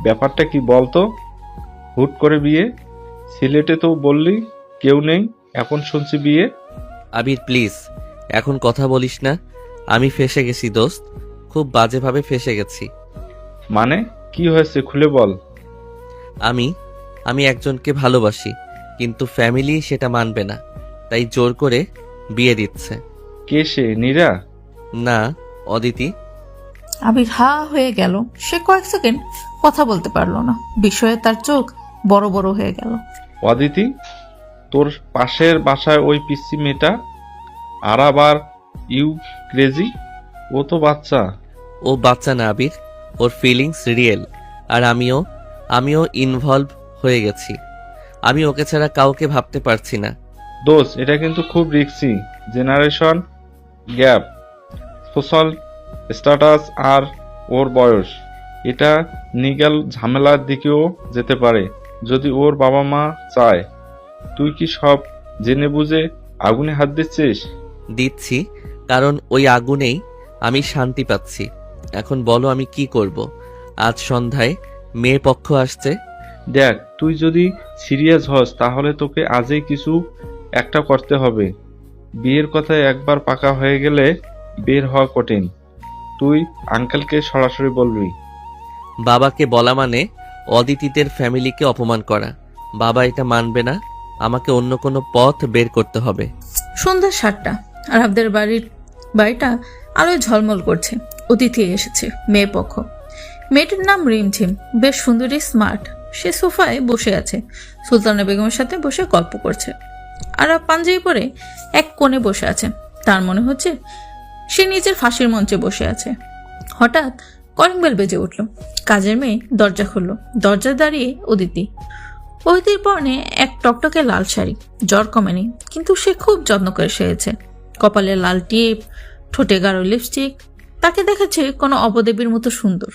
ব্যাপারটা কি বলতো? হুট করে বিয়ে? সিলেটে তো বললি কেউ নেই, এখন শুনছি বিয়ে। আবির প্লিজ, এখন কথা বলিস না। আমি ফেসে গেছি দোস্ত, খুব বাজেভাবে ফেসে গেছি। মানে কি হয়েছে খুলে বল। আমি একজনকে ভালোবাসি, কিন্তু ফ্যামিলি সেটা মানবে না, তাই জোর করে বিয়ে দিচ্ছে। কে সে? নীরা? না, অদিতি। আবির হা হয়ে গেল। সে কয়েক সেকেন্ড কথা বলতে পারলো না। বিস্ময়ে তার চোখ বড় বড় হয়ে গেল। অদিতি? তোর পাশের বাসায় ওই পিসি মেয়েটা? আর আবার ইউ ক্রেজি? ও তো বাচ্চা। ও বাচ্চা না আবির, ওর ফিলিংস রিয়েল। আর আমিও ইনভলভ হয়ে গেছি। আমি ওকে ছাড়া কাউকে ভাবতে পারছি না। দোষ, এটা কিন্তু খুব risky. Generation gap, social status আর ওর বয়স, এটা নিগাল ঝামেলার দিকেও যেতে পারে যদি ওর বাবা মা চায়। তুই কি সব জেনে বুঝে আগুনে হাত দিচ্ছিস? দিচ্ছি, কারণ ওই আগুনেই আমি শান্তি পাচ্ছি। এখন বলো আমি কি করব? আজ সন্ধ্যায় মেয়ে পক্ষ আসছে। দেখ, তুই যদি সিরিয়াস হস তাহলে তোকে আজই কিছু একটা করতে হবে। বিয়ের কথা একবার পাকা হয়ে গেলে বের হওয়া কঠিন। তুই আঙ্কেলকে সরাসরি বলবি। বাবাকে বলা মানে অদিতিদের ফ্যামিলিকে অপমান করা। বাবা এটা মানবে না, আমাকে অন্য কোনো পথ বের করতে হবে। সন্ধ্যা 7টা। আরাবদের বাড়িটা আলোয় ঝলমল করছে। অতিথি এসেছে, মেয়ে পক্ষ। মেয়েটির নাম রিমঝিম, বেশ সুন্দরী, স্মার্ট। সে সোফায় বসে আছে, সুলতানা বেগমের সাথে বসে গল্প করছে। আরাব পাঞ্জাবি পরে এক কোণে বসে আছে। তার মনে হচ্ছে সে নিজের ফাঁসির মঞ্চে বসে আছে। হঠাৎ কলিং বেল বেজে উঠল। কাজের মেয়ে দরজা খুলল। দরজায় দাঁড়িয়ে অদিতি। অদিতির পরনে এক টকটকে লাল শাড়ি। জ্বর কমেনি, কিন্তু সে খুব যত্ন করে সেরেছে। কপালে লাল টিপ, ঠোঁটে গাঢ় লিপস্টিক। তাকে দেখেছে কোনো অবদেবীর মতো সুন্দর।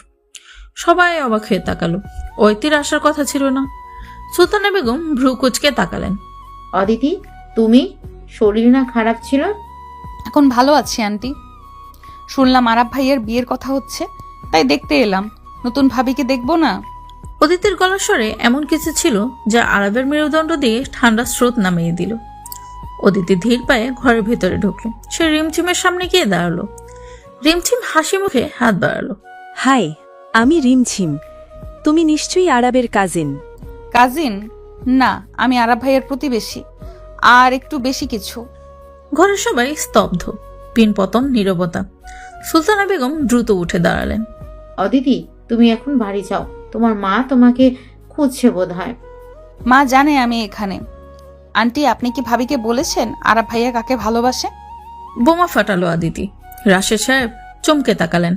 সবাই অবাক হয়ে তাকালো। অদিতির আসার কথা ছিল না। সুলতানা বেগম ভ্রু কুচকে তাকালেন। অদিতি, তুমি? শরীর না খারাপ ছিল? এখন ভালো আছি আন্টি। শুনলাম আরাব ভাইয়ের বিয়ের কথা হচ্ছে, তাই দেখতে এলাম। নতুন ভাবিকে দেখবো না? অদিতির গলার স্বরে এমন কিছু ছিল যা আরবের মেরুদণ্ড দিয়ে ঠান্ডা স্রোত নামিয়ে দিল। অদিতি ধীর পায়ে ঘরের ভেতরে ঢুকলো। সে রিমঝিমের সামনে গিয়ে দাঁড়ালো। রিমঝিম হাসি মুখে হাত বাড়ালো। হাই, আমি রিমঝিম। তুমি নিশ্চয়ই আরবের কাজিন। কাজিন? না, আমি আরাব ভাইয়ের প্রতিবেশী, আর একটু বেশি কিছু। ঘরের সবাই স্তব্ধ, পিনপতন নীরবতা। সুলতানা বেগম দ্রুত উঠে দাঁড়ালেন। অদিতি, তুমি এখন বাড়ি যাও, তোমার মা তোমাকে খুঁজছে বোধ হয়। মা জানে আমি এখানে। আন্টি, আপনি কি ভাবিকে বলেছেন আরাব ভাইয়া কাকে ভালোবাসে? বোমা ফাটালো আদিতি। রাশেদ সাহেব চমকে তাকালেন।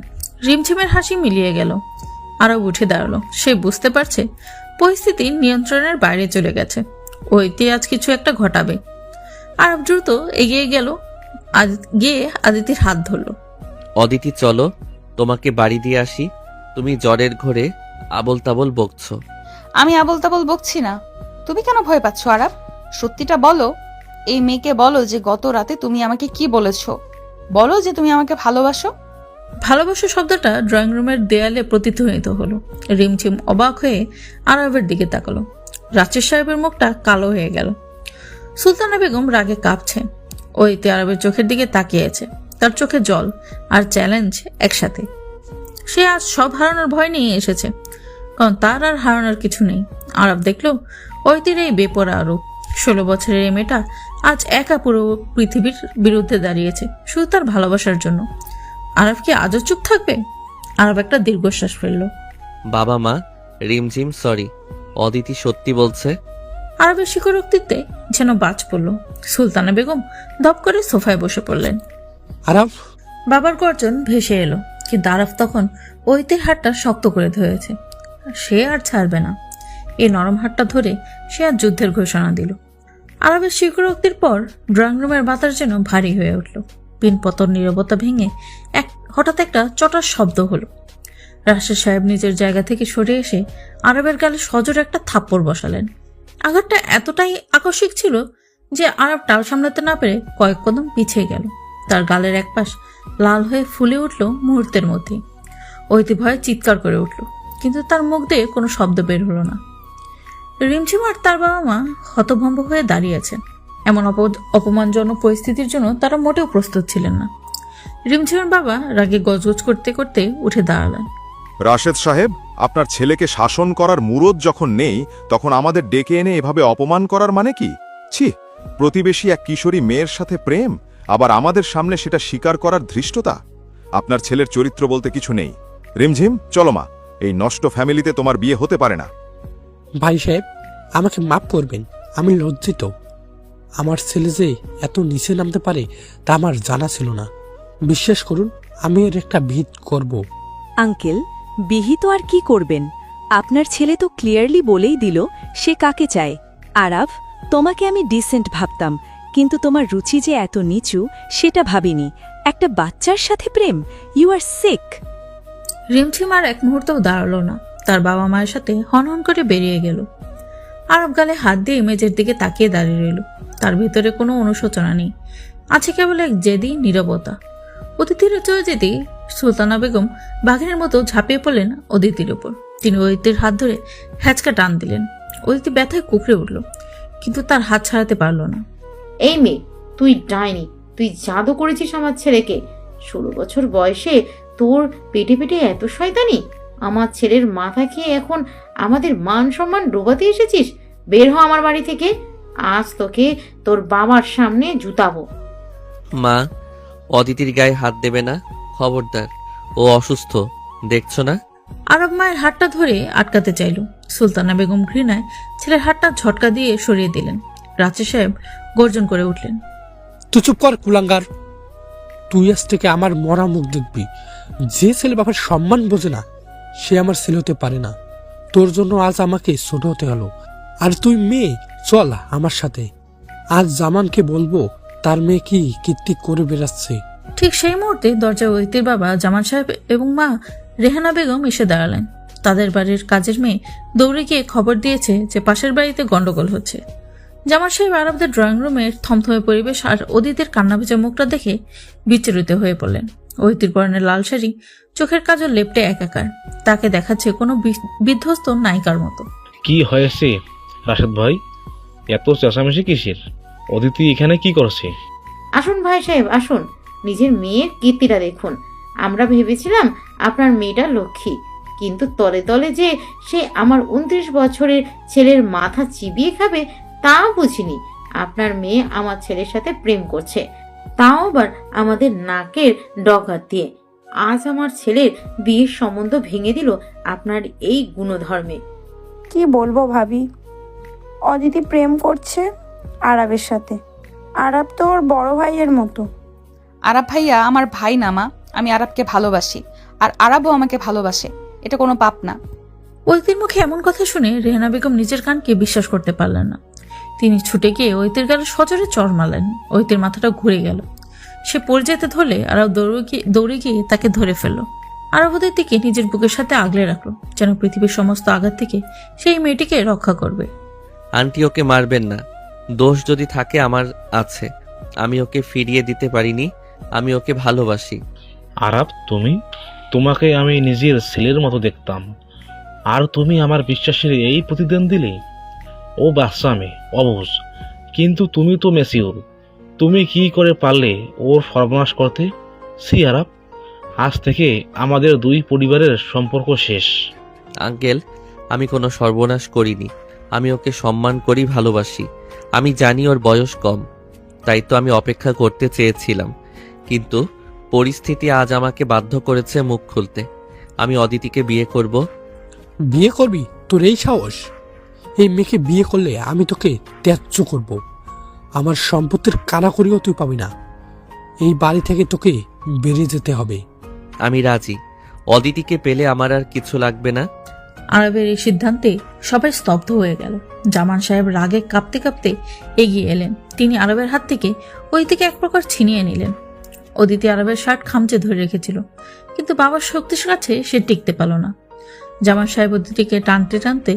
রিমঝিমের হাসি মিলিয়ে গেল। আরব উঠে দাঁড়ালো। সে বুঝতে পারছে পরিস্থিতি নিয়ন্ত্রণের বাইরে চলে গেছে। ওইতে আজ কিছু একটা ঘটাবে। আরব দ্রুত এগিয়ে গেল, গিয়ে আদিতির হাত ধরল। অদিতি চলো, তোমাকে বাড়ি দিয়ে আসি। তুমি জ্বরের ঘোরে আবল তাবল বকছো। আমি আবল তাবল বকছি না। তুমি কেন ভয় পাচ্ছ আরাব? সত্যিটা বলো। এই মেয়েকে বলো যে গত রাতে তুমি আমাকে কি বলেছো। বলো যে তুমি আমাকে ভালোবাসো। ভালোবাসা শব্দটা ড্রয়িং রুমের দেয়ালে প্রতিধ্বনিত হলো। রিমঝিম অবাক হয়ে আরবের দিকে তাকালো। রাশেদ সাহেবের মুখটা কালো হয়ে গেল। সুলতানা বেগম রাগে কাঁপছে। ওইতে আরবের চোখের দিকে তাকিয়ে আছে। তার চোখে জল আর চ্যালেঞ্জ একসাথে। সে আজ সব হারানোর ভয় নিয়ে এসেছে, কারণ তার আর হারানোর কিছু নেই। আরব দেখলো ওইতির এই বেপরা রূপ। 16 বছরের এই মেয়েটা আজ একা পুরো পৃথিবীর বিরুদ্ধে দাঁড়িয়েছে শুধু তার ভালোবাসার জন্য। আরব কি আজও চুপ থাকবে? আরব একটা দীর্ঘশ্বাস ফেলল। বাবা মা, রিমঝিম সরি, অদিতি সত্যি বলছে। আরবের স্বীকারোক্তিতে যেন বাজ পড়ল। সুলতানা বেগম ধপ করে সোফায় বসে পড়লেন। আরাব, বাবার গর্জন ভেসে এলো, কিন্তু আরব তখন ওইতের হাতটা শক্ত করে ধরেছে। সে আর ছাড়বে না। এই নরম হাতটা ধরে সে আর যুদ্ধের ঘোষণা দিল। আরবের স্বীকারোক্তির পর ড্রয়িং রুমের বাতাস যেন ভারী হয়ে উঠল। পিনপতন নীরবতা ভেঙে হঠাৎ একটা চটার শব্দ হলো। রাশেদ সাহেব নিজের জায়গা থেকে সরে এসে আরবের গালে সজোরে একটা থাপ্পড় বসালেন। আঘাতটা এতটাই আকস্মিক ছিল যে আরব টাল সামলাতে না পেরে কয়েক কদম পিছিয়ে গেল। তার গালের একপাশ লাল হয়ে ফুলে উঠল মুহূর্তের মধ্যেই। ওইতি ভয়ে চিৎকার করে উঠল, কিন্তু তার মুখ দিয়ে কোনো শব্দ বের হলো না। রিমঝিম আর তার বাবা মা হতভম্ব হয়ে দাঁড়িয়ে আছেন। এমন অপমানজনক পরিস্থিতির জন্য তারা মোটেও প্রস্তুত ছিলেন না। রিমঝিমের বাবা রাগে গজগজ করতে করতে উঠে দাঁড়ালেন। রাশেদ সাহেব, আপনার ছেলেকে শাসন করার মুরদ যখন নেই, তখন আমাদের ডেকে এনে এভাবে অপমান করার মানে কি? ছি, প্রতিবেশী এক কিশোরী মেয়ের সাথে প্রেম, আবার আমাদের সামনে সেটা স্বীকার করার ধৃষ্টতা। আপনার ছেলের চরিত্র বলতে কিছু নেই। রিমঝিম, চলো মা, এই নষ্ট ফ্যামিলিতে তোমার বিয়ে হতে পারে না। ভাই সাহেব, আমাকে মাফ করবেন। আমি লজ্জিত। আমার ছেলে যে এত নিচে নামতে পারে তা আমার জানা ছিল না। বিশ্বাস করুন, আমি এর একটা ভিত করব। আঙ্কেল, বিহি তো আর কি করবেন? আপনার ছেলে তো ক্লিয়ারলি বলেই দিল সে কাকে চায়। আরাব, তোমাকে আমি ডিসেন্ট ভাবতাম, কিন্তু তোমার রুচি যে এত নিচু সেটা ভাবিনি। একটা বাচ্চার সাথে প্রেম, ইউ আর সিক। রিমঝিম আর এক মুহূর্তও দাঁড়ালো না। তার বাবা মায়ের সাথে হনহন করে বেরিয়ে গেল। আরব গালে হাত দিয়ে মেজের দিকে তাকিয়ে দাঁড়িয়ে রইল। তার ভিতরে কোনো অনুশোচনা নেই, আছে কেবল এক জেদি নীরবতা। অতিথিরা চলে যেতেই সুলতানা বেগম বাঘের মতো ঝাঁপিয়ে পড়লেন অদিতির উপর। তিনি অদিতির হাত ধরে হ্যাচকা টান দিলেন। অদিতি ব্যথায় কুকড়ে উঠল, কিন্তু তার হাত ছাড়াতে পারল না। এই মেয়ে, তুই ডাইনি, তুই জাদু করেছিস আমার ছেলেকে। 16 বছর বয়সে তোর পেটে পেটে এত শয়তানি। আমার ছেলের মাথা খেয়ে এখন আমাদের মান সম্মান ডোবাতে এসেছিস। বের হ আমার বাড়ি থেকে। আজ তোকে তোর বাবার সামনে জুতাবো। মা, অদিতির গায়ে হাত দেবে না, খবরদার। ও অসুস্থ, দেখছো না? আরব মায়ের হাতটা ধরে আটকাতে চাইল। সুলতানা বেগম ঘৃণায় ছেলের হাতটা ঝটকা দিয়ে সরিয়ে দিলেন। রাশেদ সাহেব গর্জন করে উঠলেন। তুই চুপ কর কুলাঙ্গার। তুই আজ থেকে আমার মরা মুখ দেখবি। যে ছেলে বাবার সম্মান বোঝে না, সে আমার ছেলে হতে পারে না। তোর জন্য আজ আমাকে ছোট হতে হলো। আর তুই মেয়ে, চল আমার সাথে। আজ জামানকে বলবো তার মেয়ে কি কীর্তি করে বেড়াচ্ছে। ঠিক সেই মুহূর্তে দরজায় অদিতির বাবা জামান সাহেব এবং মা রেহানা বেগম এসে দাঁড়ালেন। তাদের বাড়ির কাজের মেয়ে দৌড়ে গিয়ে খবর দিয়েছে যে পাশের বাড়িতে গন্ডগোল হচ্ছে। জামান সাহেব আরবদের ড্রয়িং রুমের থমথমে পরিবেশ আর অদিতির কান্না ভেজা মুখটা দেখে বিচলিত হয়ে পড়লেন। অদিতির পরনে লাল শাড়ি, চোখের কাজল লেপটে একাকার। তাকে দেখাচ্ছে কোনো বিধ্বস্ত নায়িকার মতো। কি হয়েছে রাশেদ ভাই? এত চেঁচামেচি কিসের? অদিতি এখানে কি করছে? আসুন ভাই সাহেব, আসুন, নিজের মেয়ের কীর্তিটা দেখুন। আমরা ভেবেছিলাম আপনার মেয়েটা লক্ষ্মী, কিন্তু তলে তলে যে সে আমার 29 বছরের ছেলের মাথা চিবিয়ে খাবে তাও বুঝিনি। আপনার মেয়ে আমার ছেলের সাথে প্রেম করছে, তাও আবার আমাদের নাকের ডগা দিয়ে। আজ আমার ছেলের বিয়ের সম্বন্ধ ভেঙে দিল আপনার এই গুণধর্মে। কি বলবো ভাবি, অদিতি প্রেম করছে আরাবের সাথে। আরাব তো ওর বড় ভাইয়ের মতো। আরাব ভাইয়া আমার ভাই না মা, আমি আরাবকে ভালোবাসি আর আরাবও আমাকে ভালোবাসে, এটা কোনো পাপ না। ঐতির মুখে এমন কথা শুনে রেহানা বেগম নিজের কানকে বিশ্বাস করতে পারলেন না। তিনি ছুটে গিয়ে ঐতির গালে সজোরে চড় মারলেন। ঐতির মাথাটা ঘুরে গেল। সে পড়ে যেতে ধরলে আরব দৌড়ে গিয়ে তাকে ধরে ফেলল। আরব ওদের দিকে নিজের বুকের সাথে আগলে রাখলো, যেন পৃথিবীর সমস্ত আঘাত থেকে সেই মেয়েটিকে রক্ষা করবে। আন্টি ওকে মারবেন না, দোষ যদি থাকে আমার আছে, আমি ওকে ফিরিয়ে দিতে পারিনি, আমি ওকে ভালোবাসি। আরাব, তোমাকে আমি নিজের ছেলের মতো দেখতাম, আর তুমি আমার বিশ্বাসের এই প্রতিদান দিলে। ও বাচ্চা মেয়ে, অবুঝ, কিন্তু তুমি তো ম্যাচিওর। তুমি কি করে পারলে ওর সর্বনাশ করতে? সি আরাব, আজ থেকে আমাদের দুই পরিবারের সম্পর্ক শেষ। আঙ্কেল, আমি কোনো সর্বনাশ করিনি, আমি ওকে সম্মান করি, ভালোবাসি। আমি জানি ওর বয়স কম, তাই তো আমি অপেক্ষা করতে চেয়েছিলাম, কিন্তু পরিস্থিতি আজ আমাকে বাধ্য করেছে মুখ খুলতে। আমি অদিতিকে বিয়ে করব। বিয়ে করবি? তোর এই সাহস? এই মেয়েকে বিয়ে করলে আমি তোকে ত্যায্য করব। আমার সম্পত্তির কানাকড়িও তুই পাবি না। এই বাড়ি থেকে তোকে বেরিয়ে যেতে হবে। আমি রাজি, অদিতিকে পেলে আমার আর কিছু লাগবে না। আরবের এই সিদ্ধান্তে সবাই স্তব্ধ হয়ে গেল। জামান সাহেব রাগে কাঁপতে কাঁপতে এগিয়ে এলেন। তিনি আরবের হাত থেকে ঐতিকে এক প্রকার ছিনিয়ে নিলেন। অদিতি আরবের শার্ট খামচে ধরে রেখেছিল, কিন্তু বাবার শক্তির কাছে সে টিকতে পারল না। জামান সাহেব অদিতিকে টানতে টানতে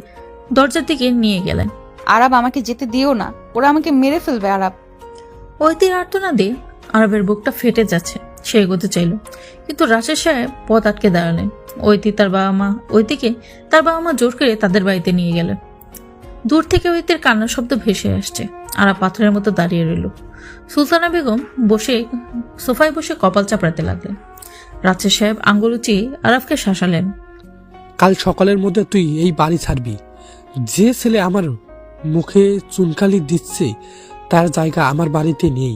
দরজার দিকে নিয়ে গেলেন। আরাব, আমাকে যেতে দিও না, ওরা আমাকে মেরে ফেলবে। আরাব। ঐতির আর্তনাদে আরবের বুকটা ফেটে যাচ্ছে। সে এগোতে চাইল, কিন্তু রাশেদ সাহেব পথ আটকে দাঁড়ালেন। ঐতিকে তার বাবা মা জোর করে তাদের বাড়িতে নিয়ে গেলেন। দূর থেকে ঐতির কান্নার শব্দ ভেসে আসছে। আরা পাথরের মতো দাঁড়িয়ে রইল। সুলতানা বেগম সোফায় বসে কপাল চাপড়াতে লাগলেন। রাশেদ সাহেব আঙ্গুল উঁচিয়ে আরাফকে শাসালেন। কাল সকালের মধ্যে তুই এই বাড়ি ছাড়বি। যে ছেলে আমার মুখে চুনকালি দিচ্ছে তার জায়গা আমার বাড়িতে নেই।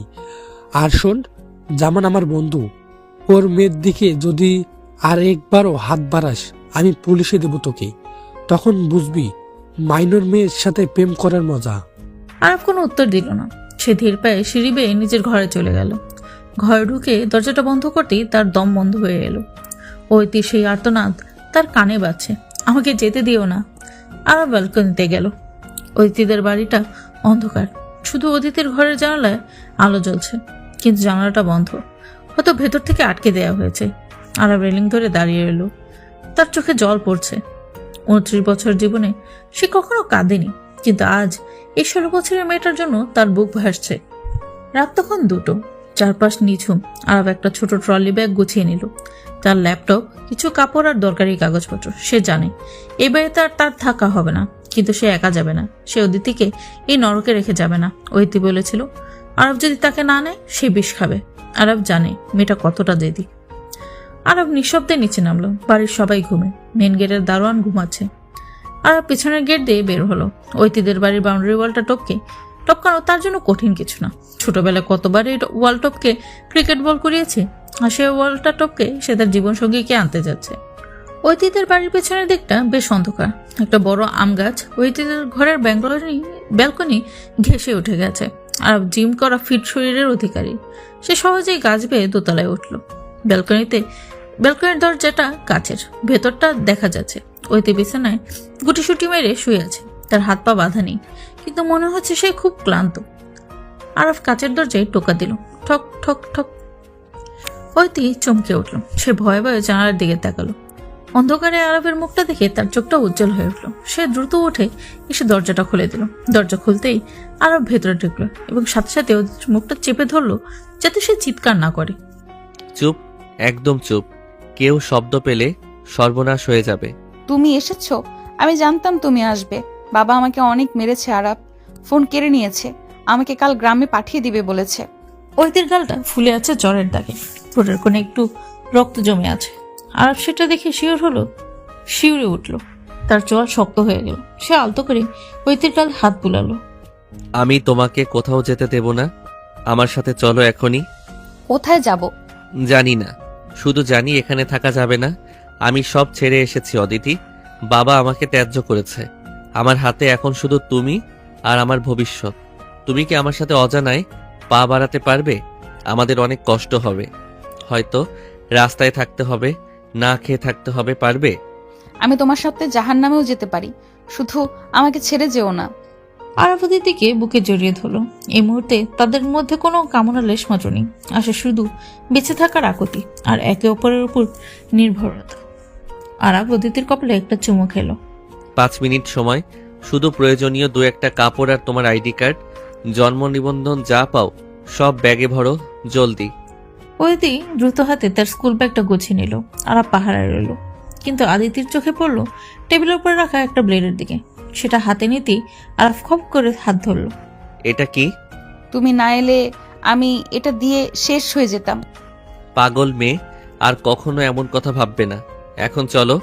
আর শোন, জামান আমার বন্ধু, ওর মেয়ের দিকে যদি আর একবারও হাত বাড়াস আমি পুলিশে দেব তোকে। তখন বুঝবি মাইনর মেয়ের সাথে প্রেম করার মজা। আরাফ কোনো উত্তর দিল না। সে ধীর পায়ে সিঁড়ি বেয়ে নিজের ঘরে চলে গেল। ঘরে ঢুকে দরজাটা বন্ধ করতেই তার দম বন্ধ হয়ে এলো। ঐতি সেই আর্তনাদ তার কানে বাজছে, আমাকে যেতে দিও না। আরাফ ব্যালকনিতে গেল। ঐতিদের বাড়িটা অন্ধকার, শুধু অদিতির ঘরের জানালায় আলো জ্বলছে, কিন্তু জানালাটা বন্ধ, হয়তো ভেতর থেকে আটকে দেয়া হয়েছে। আরাফ রেলিং ধরে দাঁড়িয়ে এলো। তার চোখে জল পড়ছে। 29 বছর জীবনে সে কখনো কাঁদেনি, কিন্তু আজ এই 16 বছরের মেয়েটার জন্য তার বুক ভাসছে। রাত তখন 2টো, চারপাশ নিঝুম। আরাফ একটা ছোট ট্রলি ব্যাগ গুছিয়ে নিল। তার ল্যাপটপ, কিছু কাপড় আর দরকারি কাগজপত্র। সে জানে এই বাড়িতে আর তার থাকা হবে না, কিন্তু সে একা যাবে না। সে অদিতিকে এই নরকে রেখে যাবে না। ঐতি বলেছিল আরব যদি তাকে না নেয় সে বিষ খাবে। আরব জানে মেয়েটা কতটা জেদি। আরব নিঃশব্দে নিচে নামলো। বাড়ির সবাই ঘুমে, মেন গেটের দারোয়ান ঘুমাচ্ছে। আরব পিছনের গেট দিয়ে বের হলো। ঐতিদের বাড়ির বাউন্ডারি ওয়ালটা টপকানো তার জন্য কঠিন কিছু না। ছোটবেলায় কতবার এই ওয়াল টপকে ক্রিকেট বল করিয়েছে, আর সে ওয়ালটা টপকে সে তার জীবনসঙ্গীকে আনতে যাচ্ছে। ঐতিদের বাড়ির পেছনের দিকটা বেশ অন্ধকার। একটা বড় আম গাছ ঐতিদের ঘরের ব্যালকনি ঘেঁষে উঠে গেছে। আর জিম করা ফিট শরীরের অধিকারী, সে সহজেই গাছ বেয়ে দোতলায় উঠল। ব্যালকনির দরজাটা কাচের, ভেতরটা দেখা যাচ্ছে। ঐতি বিছানায় গুটিসুটি মেরে শুয়ে আছে। তার হাত পা বাঁধা নেই, কিন্তু মনে হচ্ছে সে খুব ক্লান্ত। আরাফ কাচের দরজায় টোকা দিল। ঠক ঠক ঠক। ঐতি চমকে উঠল। সে ভয়ে ভয়ে জানালার দিকে তাকালো। অন্ধকারে আরবের মুখটা দেখে তার চোখটা উজ্জ্বল হয়ে উঠল। সে দ্রুত উঠে এসে দরজাটা খুলে দিল। দরজা খুলতেই আরব ভেতরে ঢুকলো এবং সাথে সাথে ওর মুখটা চেপে ধরলো যাতে সে চিৎকার না করে। চুপ, একদম চুপ। কেউ শব্দ পেলে সর্বনাশ হয়ে যাবে। তুমি এসেছো? আমি জানতাম তুমি আসবে। বাবা আমাকে অনেক মেরেছে আরাব, ফোন কেড়ে নিয়েছে, আমাকে কাল গ্রামে পাঠিয়ে দিবে বলেছে। ঐতির গালটা ফুলে আছে জ্বরের দাগে, ঠোঁটের কোণে একটু রক্ত জমে আছে। আরব সেটা দেখে শিউরে উঠল। তার চোয়াল শক্ত হয়ে গেল। সে আলতো করে ঐতির গাল হাত বুলালো। আমি তোমাকে কোথাও যেতে দেব না, আমার সাথে চলো এখনই। কোথায় যাব? জানি না, শুধু জানি এখানে থাকা যাবে না। আমি সব ছেড়ে এসেছি অদিতি। বাবা আমাকে ত্যায্য করেছে। আমার হাতে এখন শুধু তুমি আর আমার ভবিষ্যৎ। তুমি কি আমার সাথে অজানায় পা বাড়াতে পারবে? আমাদের অনেক কষ্ট হবে, হয়তো রাস্তায় থাকতে হবে, না খেয়ে থাকতে হবে। পারবে? আমি তোমার সাথে জাহান্নামেও যেতে পারি, শুধু আমাকে ছেড়ে যেও না। আরাফ অদিতিকে বুকে জড়িয়ে ধরল। এই মুহূর্তে তাদের মধ্যে কোনো কামনা লেশমাত্র নেই, আসে শুধু বেঁচে থাকার আকুতি আর একে অপরের উপর নির্ভরতা। আরাফ অদিতির কপালে একটা চুমু খেলো। 5 মিনিট সময়, শুধু প্রয়োজনীয় 2-1টা কাপড় আর তোমার আইডি কার্ড, জন্ম নিবন্ধন যা পাও সব ব্যাগে ভরো, জলদি। অদিতি দ্রুত হাতে তার স্কুল ব্যাগটা গুছিয়ে নিল। আরাফ পাহারায় রইল, কিন্তু আদিতির চোখে পড়ল টেবিলের উপর রাখা একটা ব্লেডের দিকে। সেটা হাতে নিতেই আরাফ খপ করে হাত ধরল। এটা কি? তুমি না এলে আমি এটা দিয়ে শেষ হয়ে যেতাম। পাগল মেয়ে, আর কখনো এমন কথা ভাববে না। এখন চলো।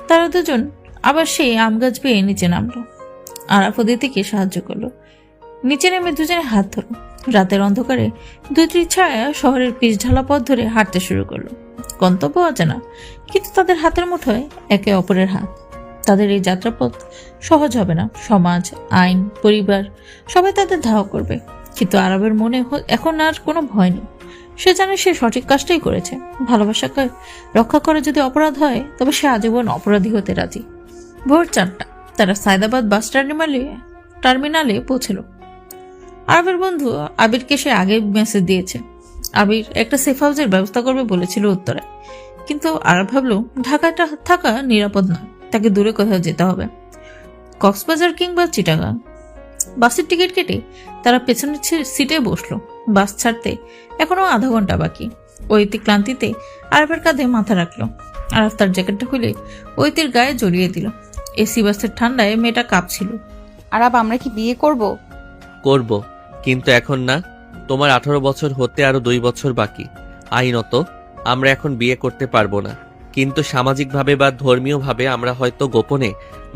তারা দুজন আবার সেই আম গাছ বেয়ে নিচে নামলো। আরাফ অদিতিকে সাহায্য করলো। নিচে নেমে দুজনে হাত ধরল। রাতের অন্ধকারে দুইটি ছায়া শহরের পিচ ঢালা পথ ধরে হাঁটতে শুরু করলো। গন্তব্য অজানা, কিন্তু তাদের হাতের মুঠোয় একে অপরের হাত। তাদের এই যাত্রাপথ সহজ হবে না। সমাজ, আইন, পরিবার সবাই তাদের ধাওয়া করবে, কিন্তু আরবের মনে এখন আর কোনো ভয় নেই। সে জানে সে সঠিক কাজটাই করেছে। ভালোবাসাকে রক্ষা করে যদি অপরাধ হয়, তবে সে আজীবন অপরাধী হতে রাজি। ভোর 4টা, তারা সায়দাবাদ বাস টার্মিনালে পৌঁছল। আরবের বন্ধু আবিরকে সে আগে মেসেজ দিয়েছে। আবির একটা সেফ হাউসের ব্যবস্থা করবে বলেছিল উত্তরায়, কিন্তু আরব ভাবলো ঢাকাটা থাকা নিরাপদ নয়, তাকে দূরে কোথাও যেতে হবে, কক্সবাজার কিংবা চিটাগাং। বাসের টিকিট কেটে তারা পেছনের সিটে বসলো। বাস ছাড়তে এখনো আধা ঘন্টা বাকি। ঐতি ক্লান্তিতে আরবের কাঁধে মাথা রাখলো। আরব তার জ্যাকেটটা খুলে ঐতির গায়ে জড়িয়ে দিল। এসি বাসের ঠান্ডায় মেয়েটা কাঁপছিল। আরাব, আমরা কি বিয়ে করব? করব, কিন্তু এখন না। তোমার 18 বছর হতে আরো 2 বছর বাকি। আইনত আমরা এখন বিয়ে করতে পারবো না, কিন্তু সামাজিকভাবে বা ধর্মীয়ভাবে আমরা হয়তো গোপনে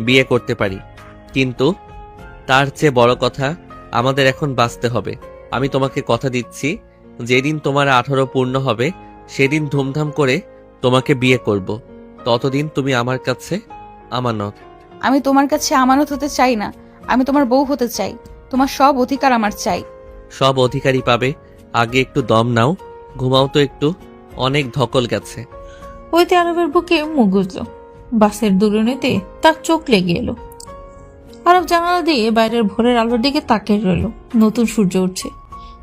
বিয়ে করতে পারি। কিন্তু তার চেয়ে বড় কথা, আমাদের এখন বাঁচতে হবে। আমি তোমাকে কথা দিচ্ছি, যেদিন তোমার 18 পূর্ণ হবে সেদিন ধুমধাম করে তোমাকে বিয়ে করব। ততদিন তুমি আমার কাছে আমানত। আমি তোমার কাছে আমানত হতে চাই না, আমি তোমার বউ হতে চাই। তোমার সব অধিকার আমার চাই। সব অধিকারই পাবে, আগে একটু দম নাও, ঘুমাও তো একটু, অনেক ধকল গেছে। ঐতি আরবের বুকে মুখ গুজল। বাসের দুলুনিতে তার চোখ লেগে এলো। আরব জানালা দিয়ে বাইরের ভোরের আলোর দিকে তাকিয়ে রইল। নতুন সূর্য উঠছে,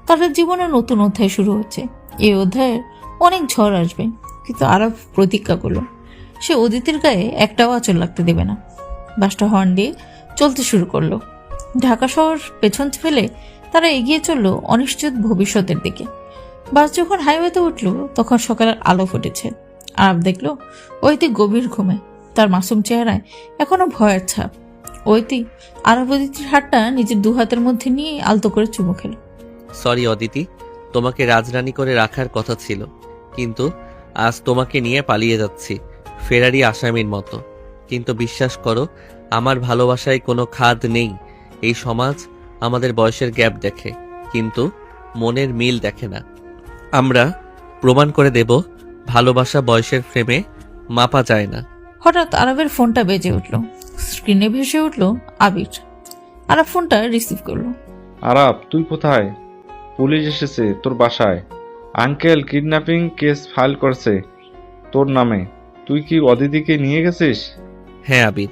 তাদের জীবনে নতুন অধ্যায় শুরু হচ্ছে। এই অধ্যায়ের অনেক ঝড় আসবে, কিন্তু আরব প্রতিজ্ঞা করলো সে অদিতির গায়ে একটাও আঁচল লাগতে দেবে না। বাসটা হর্ন দিয়ে চলতে শুরু করলো। ঢাকা শহর পেছন ফেলে তারা এগিয়ে চললো অনিশ্চিত ভবিষ্যতের দিকে। বাস যখন হাইওয়েতে উঠলো, তখন সকালের আলো ফুটেছে। আরব দেখলো ঐতি গভীর ঘুমে, তার মাসুম চেহারায় এখনো ভয়ের ছাপ। ঐতি আরব অদিতির হাতটা নিজের 2 হাতের মধ্যে নিয়ে আলতো করে চুমু খেল। সরি অদিতি, তোমাকে রাজরানী করে রাখার কথা ছিল, কিন্তু আজ তোমাকে নিয়ে পালিয়ে যাচ্ছি ফেরারি আসামির মতো। কিন্তু বিশ্বাস করো, আমার ভালোবাসায় কোনো খাদ নেই। এই সমাজ আমাদের বয়সের গ্যাপ দেখে, কিন্তু মনের মিল দেখে না। আমরা প্রমাণ করে দেব, ভালোবাসা বয়সের ফ্রেমে মাপা যায় না। হঠাৎ আরবের ফোনটা বেজে উঠল। স্ক্রিনে ভেসে উঠল আবির। আরব ফোনটা রিসিভ করলো। আরাব, তুই কোথায়? পুলিশ এসেছে তোর বাসায়। আঙ্কেল কিডন্যাপিং কেস ফাইল করছে তোর নামে। তুই কি অদিতিকে নিয়ে গেছিস? হ্যাঁ আবির,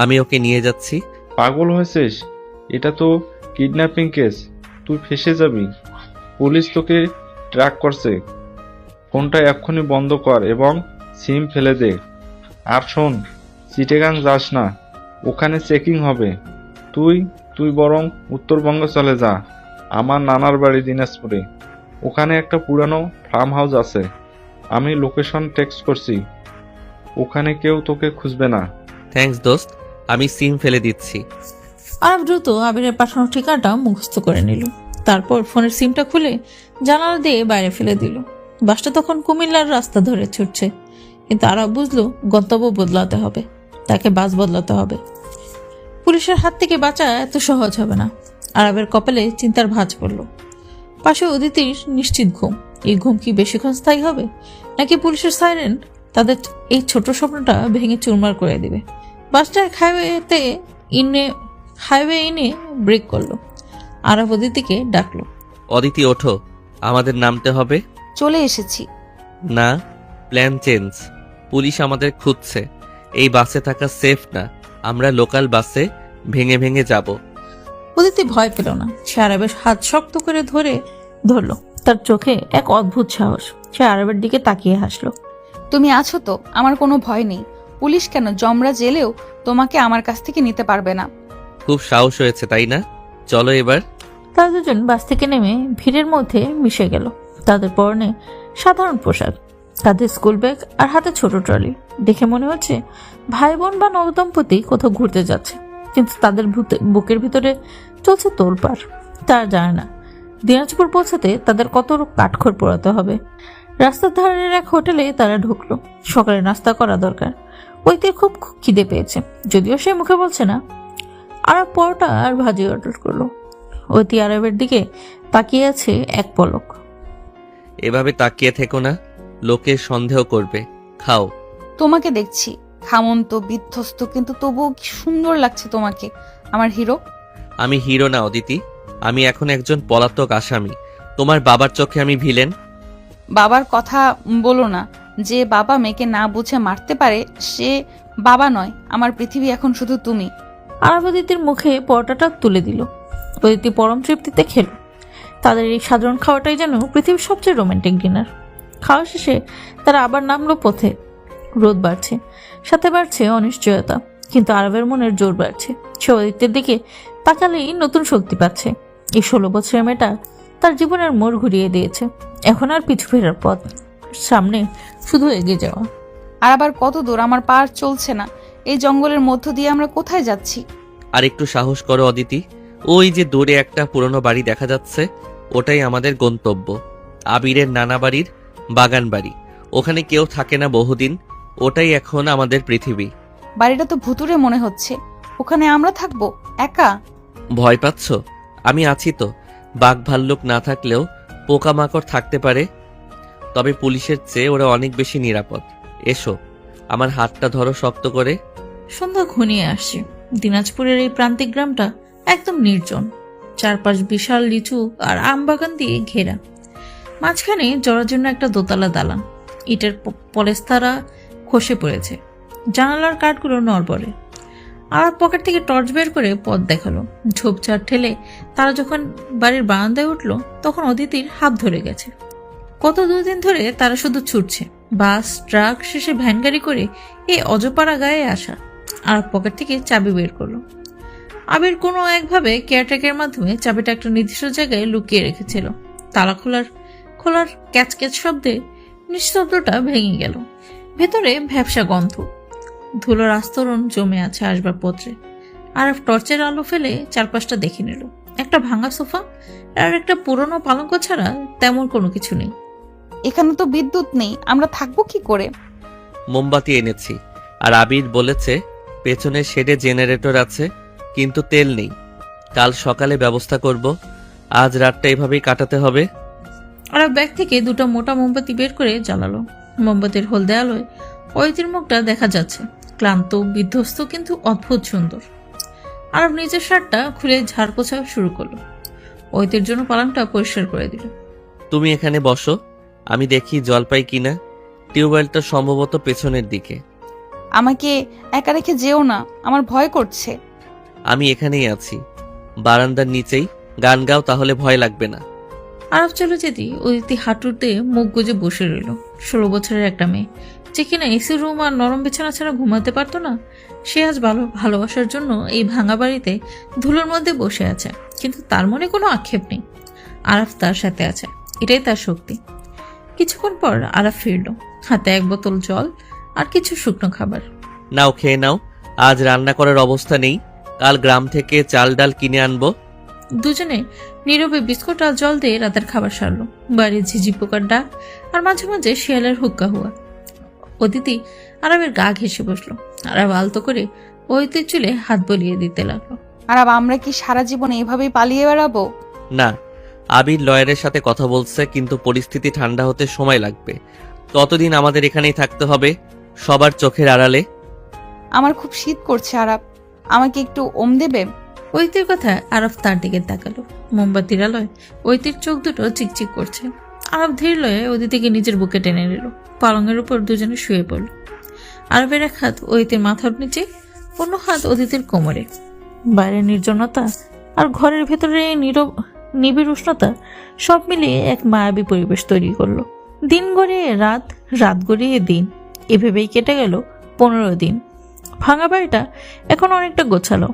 আমি ওকে নিয়ে যাচ্ছি। পাগল হয়েছিস? এটা তো কিডন্যাপিং কেস, তুই ফেসে যাবি। পুলিশ তোকে ট্র্যাক করছে। ফোনটা এক্ষুনি বন্ধ কর এবং সিম ফেলে দে। আর শোন, চিটাগাং যাস না, ওখানে চেকিং হবে। তুই বরং উত্তরবঙ্গ চলে যা, আমার নানার বাড়ি দিনাজপুরে। ওখানে একটা পুরানো ফার্ম হাউস আছে, আমি লোকেশন টেক্সট করছি। ওখানে কেউ তোকে খুঁজবে না। থ্যাঙ্কস দোস্ত, আমি সিম ফেলে দিচ্ছি। আরব দ্রুত আবিরের পাঠানো ঠিকানাটা মুখস্থ করে নিল। তারপর ফোনের সিমটা খুলে জানালা দিয়ে বাইরে ফেলে দিল। বাসটা তখন কুমিল্লার রাস্তা ধরে ছুটছে, কিন্তু আরব বুঝলো গন্তব্য বদলাতে হবে, তাকে বাস বদলাতে হবে। পুলিশের হাত থেকে বাঁচা এত সহজ হবে না। আরবের কপালে চিন্তার ভাঁজ পড়ল। পাশে অদিতির নিশ্চিত ঘুম, এই ঘুম কি বেশিক্ষণ স্থায়ী হবে, নাকি পুলিশের সাইরেন তাদের এই ছোট স্বপ্নটা ভেঙে চুরমার করে দিবে? বাসটা হাইওয়ে এনে ব্রেক করলো। আরাফ অদিতিকে ডাকলো। অদিতি ওঠো, আমাদের নামতে হবে। চলে এসেছি। না, প্ল্যান চেঞ্জ। পুলিশ আমাদের খুঁজছে। এই বাসে থাকা সেফ না, আমরা লোকাল বাসে ভেঙে ভেঙে যাব। অদিতি ভয় পেল না। সে আরবের হাত শক্ত করে ধরলো। তার চোখে এক অদ্ভুত সাহস। সে আরবের দিকে তাকিয়ে হাসলো। তুমি আছো তো, আমার কোনো ভয় নেই। পুলিশ কেন, যমরা জেলেও তোমাকে আমার কাছ থেকে নিতে পারবে না। খুব সাহস হয়েছে তাই না? চলো এবার। তারা দুজন বাস থেকে নেমে ভিড়ের মধ্যে মিশে গেল। তাদের পরনে সাধারণ পোশাক, তাদের স্কুল ব্যাগ আর হাতে ছোট ট্রলি। দেখে মনে হচ্ছে ভাই বোন বা নবদম্পতি কোথাও ঘুরতে যাচ্ছে, কিন্তু তাদের বুকের ভিতরে চলছে তোলপাড়। তারা জানে না দিনাজপুর পৌঁছাতে তাদের কত কাঠখড় পোড়াতে হবে। রাস্তার ধারের এক হোটেলে তারা ঢুকলো। সকালে নাস্তা করা দরকার। ওইতে খুব খিদে পেয়েছে, যদিও সে মুখে বলছে না। আরব পরোটা আর ভাজি অর্ডার করলো। ওইতি আরবের দিকে তাকিয়ে আছে এক পলক। এভাবে তাকিয়ে থেকো না, লোকে সন্দেহ করবে। খাও। তোমাকে দেখছি খামন্ত বিধ্বস্ত, কিন্তু তবুও কি সুন্দর লাগছে তোমাকে, আমার হিরো। আমি হিরো না অদিতি, আমি এখন একজন পলাতক আসামি। তোমার বাবার চোখে আমি ভিলেন। বাবার কথা বলো না। যে বাবা মেয়েকে না বুঝে মারতে পারে সে বাবা নয়। আমার পৃথিবী এখন শুধু তুমি। আরব অদিতির মুখে পরোটাটা তুলে দিল। অদিতি পরম তৃপ্তিতে খেলো। তাদের এই সাধারণ খাওয়াটাই যেন পৃথিবীর সবচেয়ে রোমান্টিক ডিনার। খাওয়া শেষে তারা আবার নামলো পথে। রোদ বাড়ছে, সাথে বাড়ছে অনিশ্চয়তা, কিন্তু আরবের মনের জোর বাড়ছে। সে অদিত্যের দিকে তাকালেই নতুন শক্তি পাচ্ছে। এই 16 বছরের মেয়েটা তার জীবনের মোড় ঘুরিয়ে দিয়েছে। এখন আর পিছু ফেরার পথ, সামনে শুধু এগিয়ে যাওয়া। আর আবার কত দূর? আমার পা আর চলছে না। এই জঙ্গলের মধ্য দিয়ে আমরা কোথায় যাচ্ছি? আর একটু সাহস করো অদিতি। ওই যে দূরে একটা পুরনো বাড়ি দেখা যাচ্ছে, ওটাই আমাদের গন্তব্য। আবিরের নানা বাড়ির বাগান বাড়ি। ওখানে কেউ থাকে না বহুদিন। ওটাই এখন আমাদের পৃথিবী। বাড়িটা তো ভুতুরে মনে হচ্ছে। ওখানে আমরা থাকবো একা? ভয় পাচ্ছ? আমি আছি তো। বাঘ ভাল্লুক না থাকলেও পোকামাকড় থাকতে পারে, তবে পুলিশের চেয়ে ওরা অনেক বেশি নিরাপদ। এসো, আমার হাতটা ধরো শক্ত করে। সন্ধ্যা ঘনিয়ে আসছে। দিনাজপুরের এই প্রান্তিক গ্রামটা একদম নির্জন। চারপাশ বিশাল লিচু আর আম বাগান দিয়ে ঘেরা। মাঝখানে জড়ার জন্য একটা দোতলা দালান। ইটের পলেস্তারা খসে পড়েছে, জানালার কাঠগুলো নড়বড়ে। আর পকেট থেকে টর্চ বের করে পথ দেখালো। ঝোপঝাড় ঠেলে তারা যখন বাড়ির বারান্দায় উঠলো, তখন অদিতির হাত ধরে গেছে। কত দুদিন ধরে তারা শুধু ছুটছে, বাস, ট্রাক, শেষে ভ্যান গাড়ি করে এই অজপাড়া গায়ে আসা। আর পকেট থেকে চাবি বের করলো। আবির কোনো একভাবে কেয়ারটেকের মাধ্যমে চাবিটা একটা নির্দিষ্ট জায়গায় লুকিয়ে রেখেছিল। তালা খোলার ক্যাচ ক্যাচ শব্দে নিস্তব্ধতা ভেঙে গেল। ভেতরে ভ্যাপসা গন্ধ, ধুলোর আস্তরণ জমে আছে আসবাবপত্রে। আর টর্চের আলো ফেলে চারপাশটা দেখে নিল। একটা ভাঙা সোফা আর একটা পুরনো পালঙ্ক ছাড়া তেমন কোনো কিছু নেই। এখানে তো বিদ্যুৎ নেই, আমরা থাকবো কি করে? মোমবাতি এনেছি, আর আবির বলেছে পেছনের শেডে জেনারেটর আছে, কিন্তু তেল নেই। কাল সকালে ব্যবস্থা করব। আজ রাতটা এভাবেই কাটাতে হবে। আর ব্যাগ থেকে দুটো মোটা মোমবাতি বের করে জ্বালালো। মোমবাতির হলদে আলোয় অদিতির মুখটা দেখা যাচ্ছে, ক্লান্ত, বিধ্বস্ত, কিন্তু অদ্ভুত সুন্দর। আরব নিজের শার্টটা খুলে ঝাড় পোছা শুরু করলো। অদিতির জন্য পালংটা পরিষ্কার করে দিল। তুমি এখানে বসো, আমি দেখি জল পাই কিনা। টিউবওয়েলটা সম্ভবত পেছনের দিকে। আমাকে একা রেখে যেও না, আমার ভয় করছে। আমি এখানেই আছি, বারান্দার নিচেই। গান গাও, তাহলে ভয় লাগবে না। আরব চলে যেতেই অদিতি হাঁটুতে মুখ গুজে বসে রইল। 16 বছরের একটা মেয়ে, যে কিনা এসি রুম আর নরম বিছানা ছাড়া ঘুমাতে পারতো না, সে আজ ভালোবাসার জন্য এই ভাঙা বাড়িতে ধুলোর মধ্যে বসে আছে। কিন্তু তার মনে কোনো আক্ষেপ নেই। আরাফ তার সাথে আছে, এটাই তার শক্তি। কিছুক্ষণ পর আরাফ ফিরল, হাতে এক বোতল জল আর কিছু শুকনো খাবার। নাও, খেয়ে নাও। আজ রান্না করার অবস্থা নেই, কাল গ্রাম থেকে চাল ডাল কিনে আনবো। দুজনে নীরবে বিস্কুট আর জল দিয়ে রাতের খাবার সারলো। বাড়ির ঝিঝি পোকার ডাক আর মাঝে মাঝে শিয়ালের হুক্কা হুয়া। অদিতি আরবের গা ঘেঁষে বসলো। আরব আলতো করে অদিতির চুলে হাত বলিয়ে দিতে লাগলো। আর আমরা কি সারা জীবন এভাবেই পালিয়ে বেড়াবো? না, আবির লয়ারের সাথে কথা বলছে, কিন্তু পরিস্থিতি ঠান্ডা হতে সময় লাগবে। ততদিন আমাদের এখানেই থাকতে হবে, সবার চোখের আড়ালে। আমার খুব শীত করছে আরাব, আমাকে একটু ওম দেবে? ঐতির কথা আরব তার দিকে তাকালো। মোমবাতির আলোয় ঐতির চোখ দুটো চিকচিক করছে। আরব ধীর লয়ে অদিতিকে নিজের বুকে টেনে নিল। পালঙের উপর দুজনে শুয়ে পড়ল। আরবের এক হাত ঐতির মাথার নিচে, অন্য হাত অদিতির কোমরে। বাইরের নির্জনতা আর ঘরের ভেতরে এই নিবিড় উষ্ণতা সব মিলিয়ে এক মায়াবী পরিবেশ তৈরি করলো। দিন গড়িয়ে রাত, রাত গড়িয়ে দিন, এভাবেই কেটে গেল 15 দিন। ভাঙা বাড়িটা এখন অনেকটা গোছালো।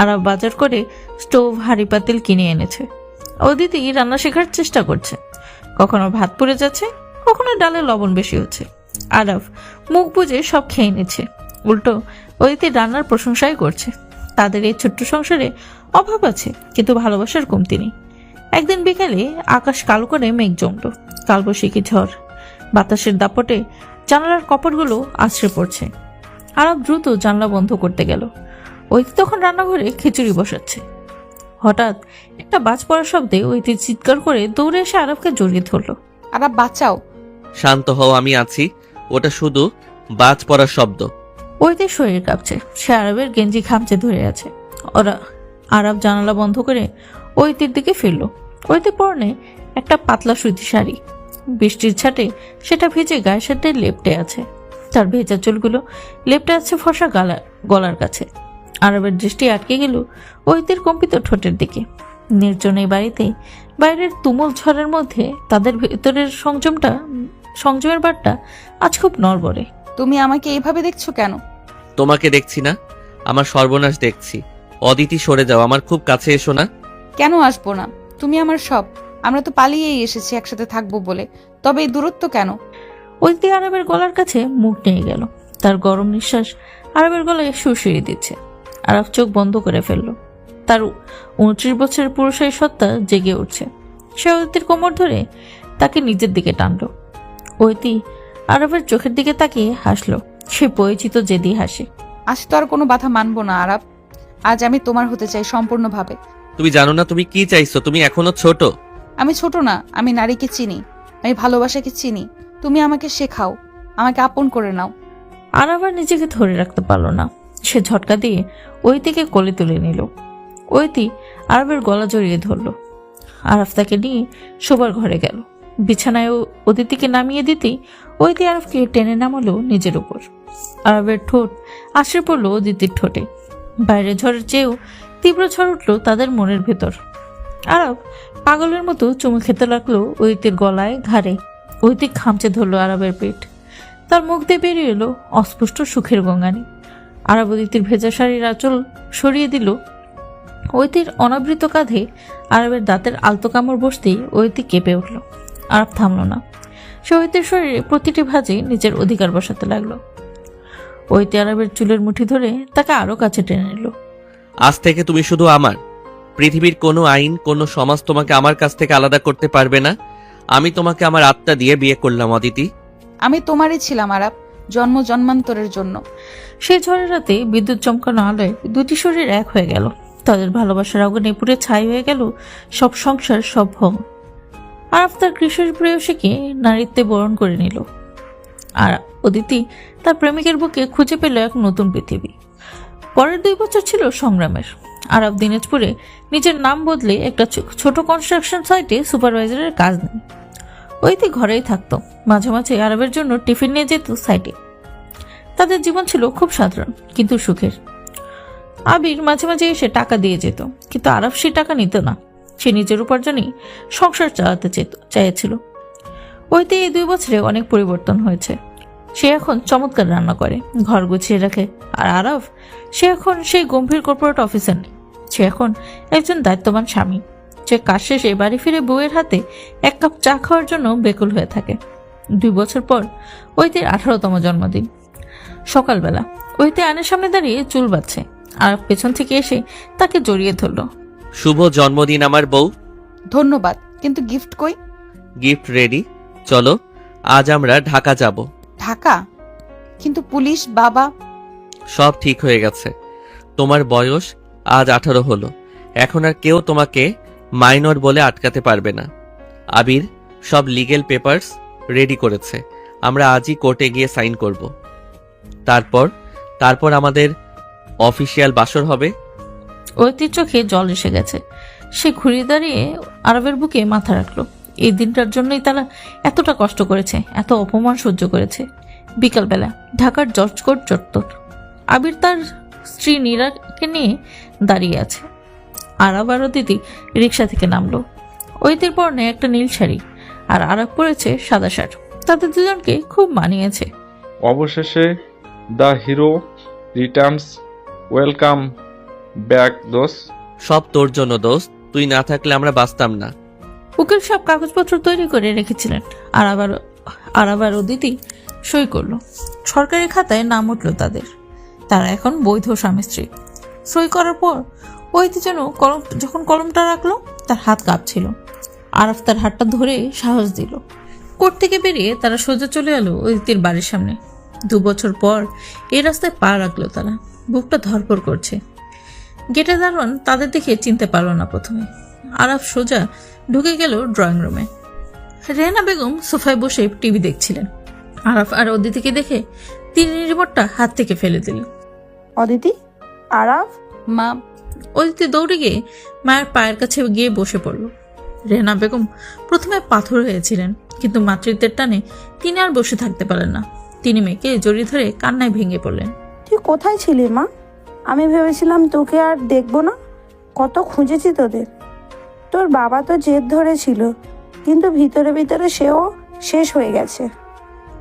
আরব বাজার করে স্টোভ, হাঁড়ি পাতিল কিনে এনেছে। অদিতি রান্না শেখার চেষ্টা করছে। কখনো ভাত পুড়ে যাচ্ছে, কখনো ডালে লবণ বেশি হচ্ছে। আরব মুখ বুজে সব খেয়ে নিচ্ছে, উল্টো অদিতি রান্নার প্রশংসাই করছে। তাদের এই ছোট্ট সংসারে অভাব আছে, কিন্তু ভালোবাসার কমতি নেই। একদিন বিকালে আকাশ কালো করে মেঘ জমল। কালবৈশাখী ঝড়, বাতাসের দাপটে জানালার কপাটগুলো আছড়ে পড়ছে। আরব দ্রুত জানলা বন্ধ করতে গেল। ঐতি তখন রান্নাঘরে খিচুড়ি বসাচ্ছে। হঠাৎ একটা বাজ পড়ার শব্দে ঐতি চিৎকার করে দৌড়ে এসে আরবকে জড়িয়ে ধরলো। আরাব বাঁচাও। শান্ত হও, আমি আছি। ওটা শুধু বাজ পড়ার শব্দ। ঐতির শরীর কাঁপছে, সে আরবের গেঞ্জি খামচে ধরে আছে। আরব জানালা বন্ধ করে ঐতির দিকে ফিরল। ঐতি পরনে একটা পাতলা সুতি শাড়ি, বৃষ্টির ছাটে সেটা ভিজে গায়ের সাথে লেপটে আছে। তার ভেজা চুলগুলো লেপটে আছে ফর্সা গলার কাছে। আরবের দৃষ্টি আটকে গেল ঐতির কম্পিত ঠোঁটের দিকে। নির্জন এই বাড়িতে বাইরের তুমুল ঝড়ের মধ্যে তাদের ভেতরের সংযমের বারটা আজ খুব নড়বড়ে। তুমি আমাকে এইভাবে দেখছো কেন? তোমাকে দেখছি না, আমার সর্বনাশ দেখছি। অদিতি, সরে যাও, আমার খুব কাছে এসো না। কেন আসবো না? তুমি আমার সব। আমরা তো পালিয়েই এসেছি একসাথে থাকবো বলে, তবে এই দূরত্ব কেন? ঐতি আরবের গলার কাছে মুখ নিয়ে গেল। তার গরম নিঃশ্বাস আরবের গলায় সুরসুরি দিচ্ছে। আরব চোখ বন্ধ করে ফেলল। তার 29 বছরের পুরুষের সত্তা জেগে উঠছে। সে ঐতির কোমর ধরে তাকে নিজের দিকে টানল। ঐতি আরবের চোখের দিকে তাকিয়ে হাসলো, সে পরিচিত জেদি হাসি। আজ তো আর কোনো বাধা মানবো না আরাব। আজ আমি তোমার হতে চাই সম্পূর্ণভাবে। তুমি জানো না তুমি কি চাইছো? তুমি এখনো ছোট। আমি ছোট না, আমি নারীকে চিনি, আমি ভালোবাসাকে চিনি। তুমি আমাকে শেখাও, আমাকে আপন করে নাও। আরব আর নিজেকে ধরে রাখতে পারল না, সে ঝটকা দিয়ে ঐতিকে কোলে তুলে নিল। ঐতি আরবের গলা জড়িয়ে ধরল। আরব তাকে নিয়ে শোবার ঘরে গেল। বিছানায় অদিতিকে নামিয়ে দিতেই ঐতি আরবকে টেনে নামালো নিজের উপর। আরবের ঠোঁট আশ্রে পড়ল অদিতির ঠোঁটে। বাইরে ঝড়ের চেয়েও তীব্র ঝড় উঠল তাদের মনের ভেতর। আরব পাগলের মতো চুমু খেতে লাগলো ঐতির গলায়, ঘাড়ে। ঐতি খামচে ধরল আরবের পেট। তার মুখ দিয়ে বেরিয়ে এলো অস্পষ্ট সুখের গঙ্গানি। আরব অদিতির ভেজা শাড়ির আঁচল সরিয়ে দিল। ঐতির অনাবৃত কাঁধে আরবের দাঁতের আলতো কামড় বসতেই ঐতি কেঁপে উঠল। আরব থামল না, সে ঐতির শরীরে প্রতিটি ভাঁজে নিজের অধিকার বসাতে লাগলো। ঐতি আরবের চুলের মুঠি ধরে তাকে আরো কাছে টেনে নিল। আজ থেকে তুমি শুধু আমার। পৃথিবীর কোনো আইন, কোনো সমাজ তোমাকে আমার কাছ থেকে আলাদা করতে পারবে না। আমি তোমাকে আমার আত্মা দিয়ে বিয়ে করলাম অদিতি। আমি তোমারই ছিলাম আরাব, জন্ম জন্মান্তরের জন্য। সেই ঝড়ের রাতে বিদ্যুৎ চমকানো আলোয় দুটি শরীর এক হয়ে গেল। তাদের ভালোবাসার আগুনে পুড়ে ছাই হয়ে গেল সব সংসার, সব ভোগ। আরব তার কিশোরী প্রেয়সীকে নারীত্বে বরণ করে নিল। আর অদিতি তার প্রেমিকের বুকে খুঁজে পেল এক নতুন পৃথিবী। পরের 2 বছর ছিল সংগ্রামের। আরব দিনাজপুরে নিজের নাম বদলে একটা ছোট কনস্ট্রাকশন সাইটে সুপারভাইজারের কাজ নেয়। ঐতি ঘরেই থাকতো, মাঝে মাঝে আরবের জন্য টিফিন নিয়ে যেত সাইটে। তাদের জীবন ছিল খুব সাধারণ কিন্তু সুখের। আবির মাঝে মাঝে এসে টাকা দিয়ে যেত, কিন্তু আরব সে টাকা নিত না। সে নিজের উপার্জনেই সংসার চালাতে চেয়েছিল। ঐতি এই 2 বছরে অনেক পরিবর্তন হয়েছে। সে এখন চমৎকার রান্না করে, ঘর গুছিয়ে রাখে। আর আরব, সে এখন সেই গম্ভীর কর্পোরেট অফিসার নেই। সে এখন একজন দায়িত্ববান স্বামী। সে কাজ শেষে বাড়ি ফিরে বউয়ের হাতে 1 কাপ চা খাওয়ার জন্য বেকুল হয়ে থাকে। 2 বছর পর ঐতির 18তম জন্মদিন। সকালবেলা ঐতি আয়নার সামনে দাঁড়িয়ে চুল বাঁধছে। আর পেছন থেকে এসে তাকে জড়িয়ে ধরল। শুভ জন্মদিন আমার বউ। ধন্যবাদ, কিন্তু গিফট কই? গিফট রেডি, চলো আজ আমরা ঢাকা যাব। ঢাকা? কিন্তু পুলিশ, বাবা। সব ঠিক হয়ে গেছে। তোমার বয়স আজ 18 হলো। এখন আর কেউ তোমাকে মাইনর বলে আটকাতে পারবে না। আবির সব লিগ্যাল পেপারস রেডি করেছে, আমরা আজই কোর্টে গিয়ে সাইন করব। তারপর আমাদের অফিসিয়াল বাসর হবে। ঐতির চোখে জল এসে গেছে। সে ঘুরিয়ে দাঁড়িয়ে আরবের বুকে মাথা রাখলো। এই দিনটার জন্যই তারা এতটা কষ্ট করেছে, এত অপমান সহ্য করেছে। বিকালবেলা ঢাকার জর্জ কোর্ট চত্বর। আবির তার স্ত্রী নীরাকে নিয়ে দাঁড়িয়ে আছে। আরব আর অদিতি রিক্সা থেকে নামলো। ঐতির পরনে একটা নীল শাড়ি আর আরব পরেছে সাদা শার্ট। তাদের দুজনকে খুব মানিয়েছে। অবশেষে the hero Returns. Welcome back দোস্ত। সব তোর জন্য দোস্ত, তুই না থাকলে আমরা বাঁচতাম না। উকিল সব কাগজপত্র তৈরি করে রেখেছিলেন। আরব আর অদিতি সই করলো। সরকারি খাতায় নাম উঠল তাদের। তারা এখন বৈধ স্বামী স্ত্রী। সই করার পর ঐতি যেন যখন কলমটা রাখলো তার হাত কাঁপছিল। আরব তার হাতটা ধরে সাহস দিল। কোর্ট থেকে বেরিয়ে তারা সোজা চলে এলো ঐতির বাড়ির সামনে। 2 বছর পর এই রাস্তায় পা রাখলো তারা। বুকটা ধরপড় করছে। গেটে দারোয়ান তাদের দেখে চিনতে পারলো না প্রথমে। আরব সোজা ঢুকে গেল ড্রয়িং রুমে। রেহানা বেগম সোফায় বসে টিভি দেখছিলেন। আরব আর অদিতিকে দেখে তিনি রিমোটটা হাত থেকে ফেলে দিল। অদিতি, আরাফ। মা। অদিতি দৌড়ে গিয়ে মায়ের পায়ের কাছে গিয়ে বসে পড়ল। রেহানা বেগম প্রথমে পাথর হয়েছিলেন, কিন্তু মাতৃত্বের টানে তিনি আর বসে থাকতে পারলেন না। তিনি মেয়েকে জড়িয়ে ধরে কান্নায় ভেঙে পড়লেন। তুই কোথায় ছিলি মা? আমি ভেবেছিলাম তোকে আর দেখবো না। কত খুঁজেছি তোদের। তোর বাবা তো জেদ ধরেছিল, কিন্তু ভিতরে ভিতরে সেও শেষ হয়ে গেছে।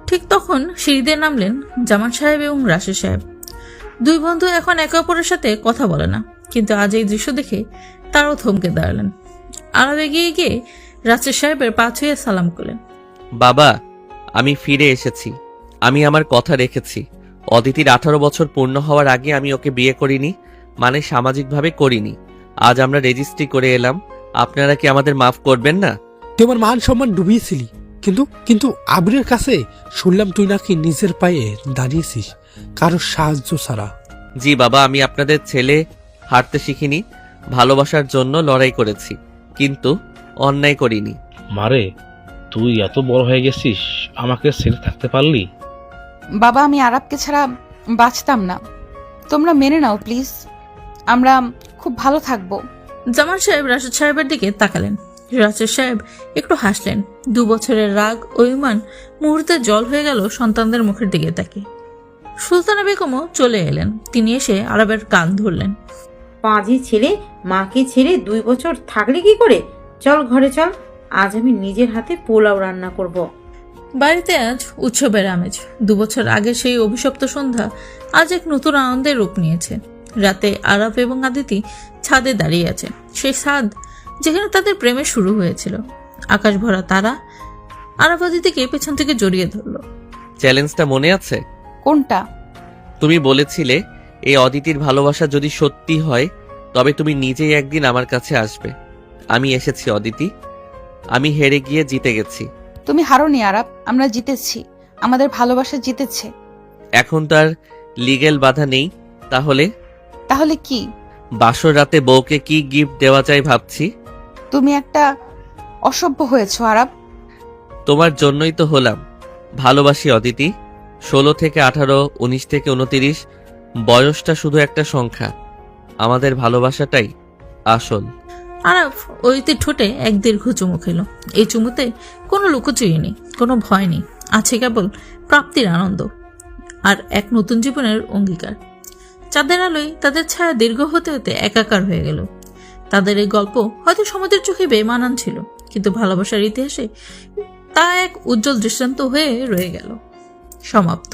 ঠিক তখন সিঁড়িতে নামলেন জামান সাহেব এবং রাশেদ সাহেব। 2 বন্ধু এখন একে অপরের সাথে কথা বলে না, কিন্তু আজ এই দৃশ্য দেখে তারাও থমকে দাঁড়ালেন। আরব এগিয়ে গিয়ে রাশেদ সাহেবের পা ছুঁয়ে সালাম করলেন। বাবা, আমি ফিরে এসেছি। আমি আমার কথা রেখেছি। অদিতির 18 বছর পূর্ণ হওয়ার আগে আমি ওকে বিয়ে করিনি, মানে সামাজিকভাবে করিনি। আজ আমরা রেজিস্ট্রি করে এলাম। আপনারা কি আমাদের মাফ করবেন না? তুই আমার মান সম্মান ডুবিয়েছিলি, কিন্তু আবিরের কাছে শুনলাম তুই নাকি নিজের পায়ে দাঁড়িয়েছিস, কারো সাহায্য ছাড়া। জি বাবা, আমি আপনাদের ছেলে হাঁটতে শিখিনি, ভালোবাসার জন্য লড়াই করেছি, কিন্তু অন্যায় করিনি। মারে, তুই এত বড় হয়ে গেছিস, আমাকে ছেড়ে থাকতে পারলি? বাবা, আমি আরবকে ছাড়া বাঁচতাম না। তোমরা মেনে নাও প্লিজ, আমরা খুব ভালো থাকবো। জামান সাহেব রাশেদ সাহেবের দিকে তাকালেন। রাশেদ সাহেব একটু হাসলেন। 2 বছরের রাগ অভিমান মুহূর্তে জল হয়ে গেল সন্তানদের মুখের দিকে তাকে। সুলতানা বেগমও চলে এলেন। তিনি এসে আরবের কান ধরলেন। পাঁজি ছেলে মাকে ছেড়ে 2 বছর থাকলে কি করে? চল ঘরে চল, আজ আমি নিজের হাতে পোলাও রান্না করব। বাড়িতে আজ উৎসবের আমেজ। 2 বছর আগে সেই অভিশপ্ত সন্ধ্যা আজ এক নতুন আনন্দের রূপ নিয়েছে। রাতে আরব এবং আদিতি ছাদে দাঁড়িয়ে আছে, সেই ছাদ যেখানে তাদের প্রেমে শুরু হয়েছিল। আকাশ ভরা তারা। আরব আদিতিকে পেছন থেকে জড়িয়ে ধরল। চ্যালেঞ্জটা মনে আছে? কোনটা? তুমি বলেছিলে এই অদিতির ভালোবাসা যদি সত্যি হয় তবে তুমি নিজেই একদিন আমার কাছে আসবে। আমি এসেছি অদিতি, আমি হেরে গিয়ে জিতে গেছি। তুমি হারোনি আরব, আমরা জিতেছি। আমাদের ভালোবাসা জিতেছে। এখন তার লিগ্যাল বাধা নেই। তাহলে কি? বাসর রাতে বউকে কি গিফট দেওয়া যায় ভাবছি। তুমি একটা অসভ্য হয়েছো আরব। তোমার জন্যই তো হলাম। ভালোবাসি অদিতি। 16 থেকে 18, 19 থেকে 29, বয়সটা শুধু একটা সংখ্যা। আমাদের ভালোবাসাটাই আসল। আরব ওইতে ঠোঁটে এক দীর্ঘ চুমু খেল। এই চুমুতে কোনো লুকোচুরি নেই, কোনো ভয় নেই, আছে কেবল প্রাপ্তির আনন্দ আর এক নতুন জীবনের অঙ্গীকার। চাঁদের আলোয় তাদের ছায়া দীর্ঘ হতে হতে একাকার হয়ে গেল। তাদের এই গল্প হয়তো সমাজের চোখে বেমানান ছিল, কিন্তু ভালোবাসার ইতিহাসে তা এক উজ্জ্বল দৃষ্টান্ত হয়ে রয়ে গেল। সমাপ্ত।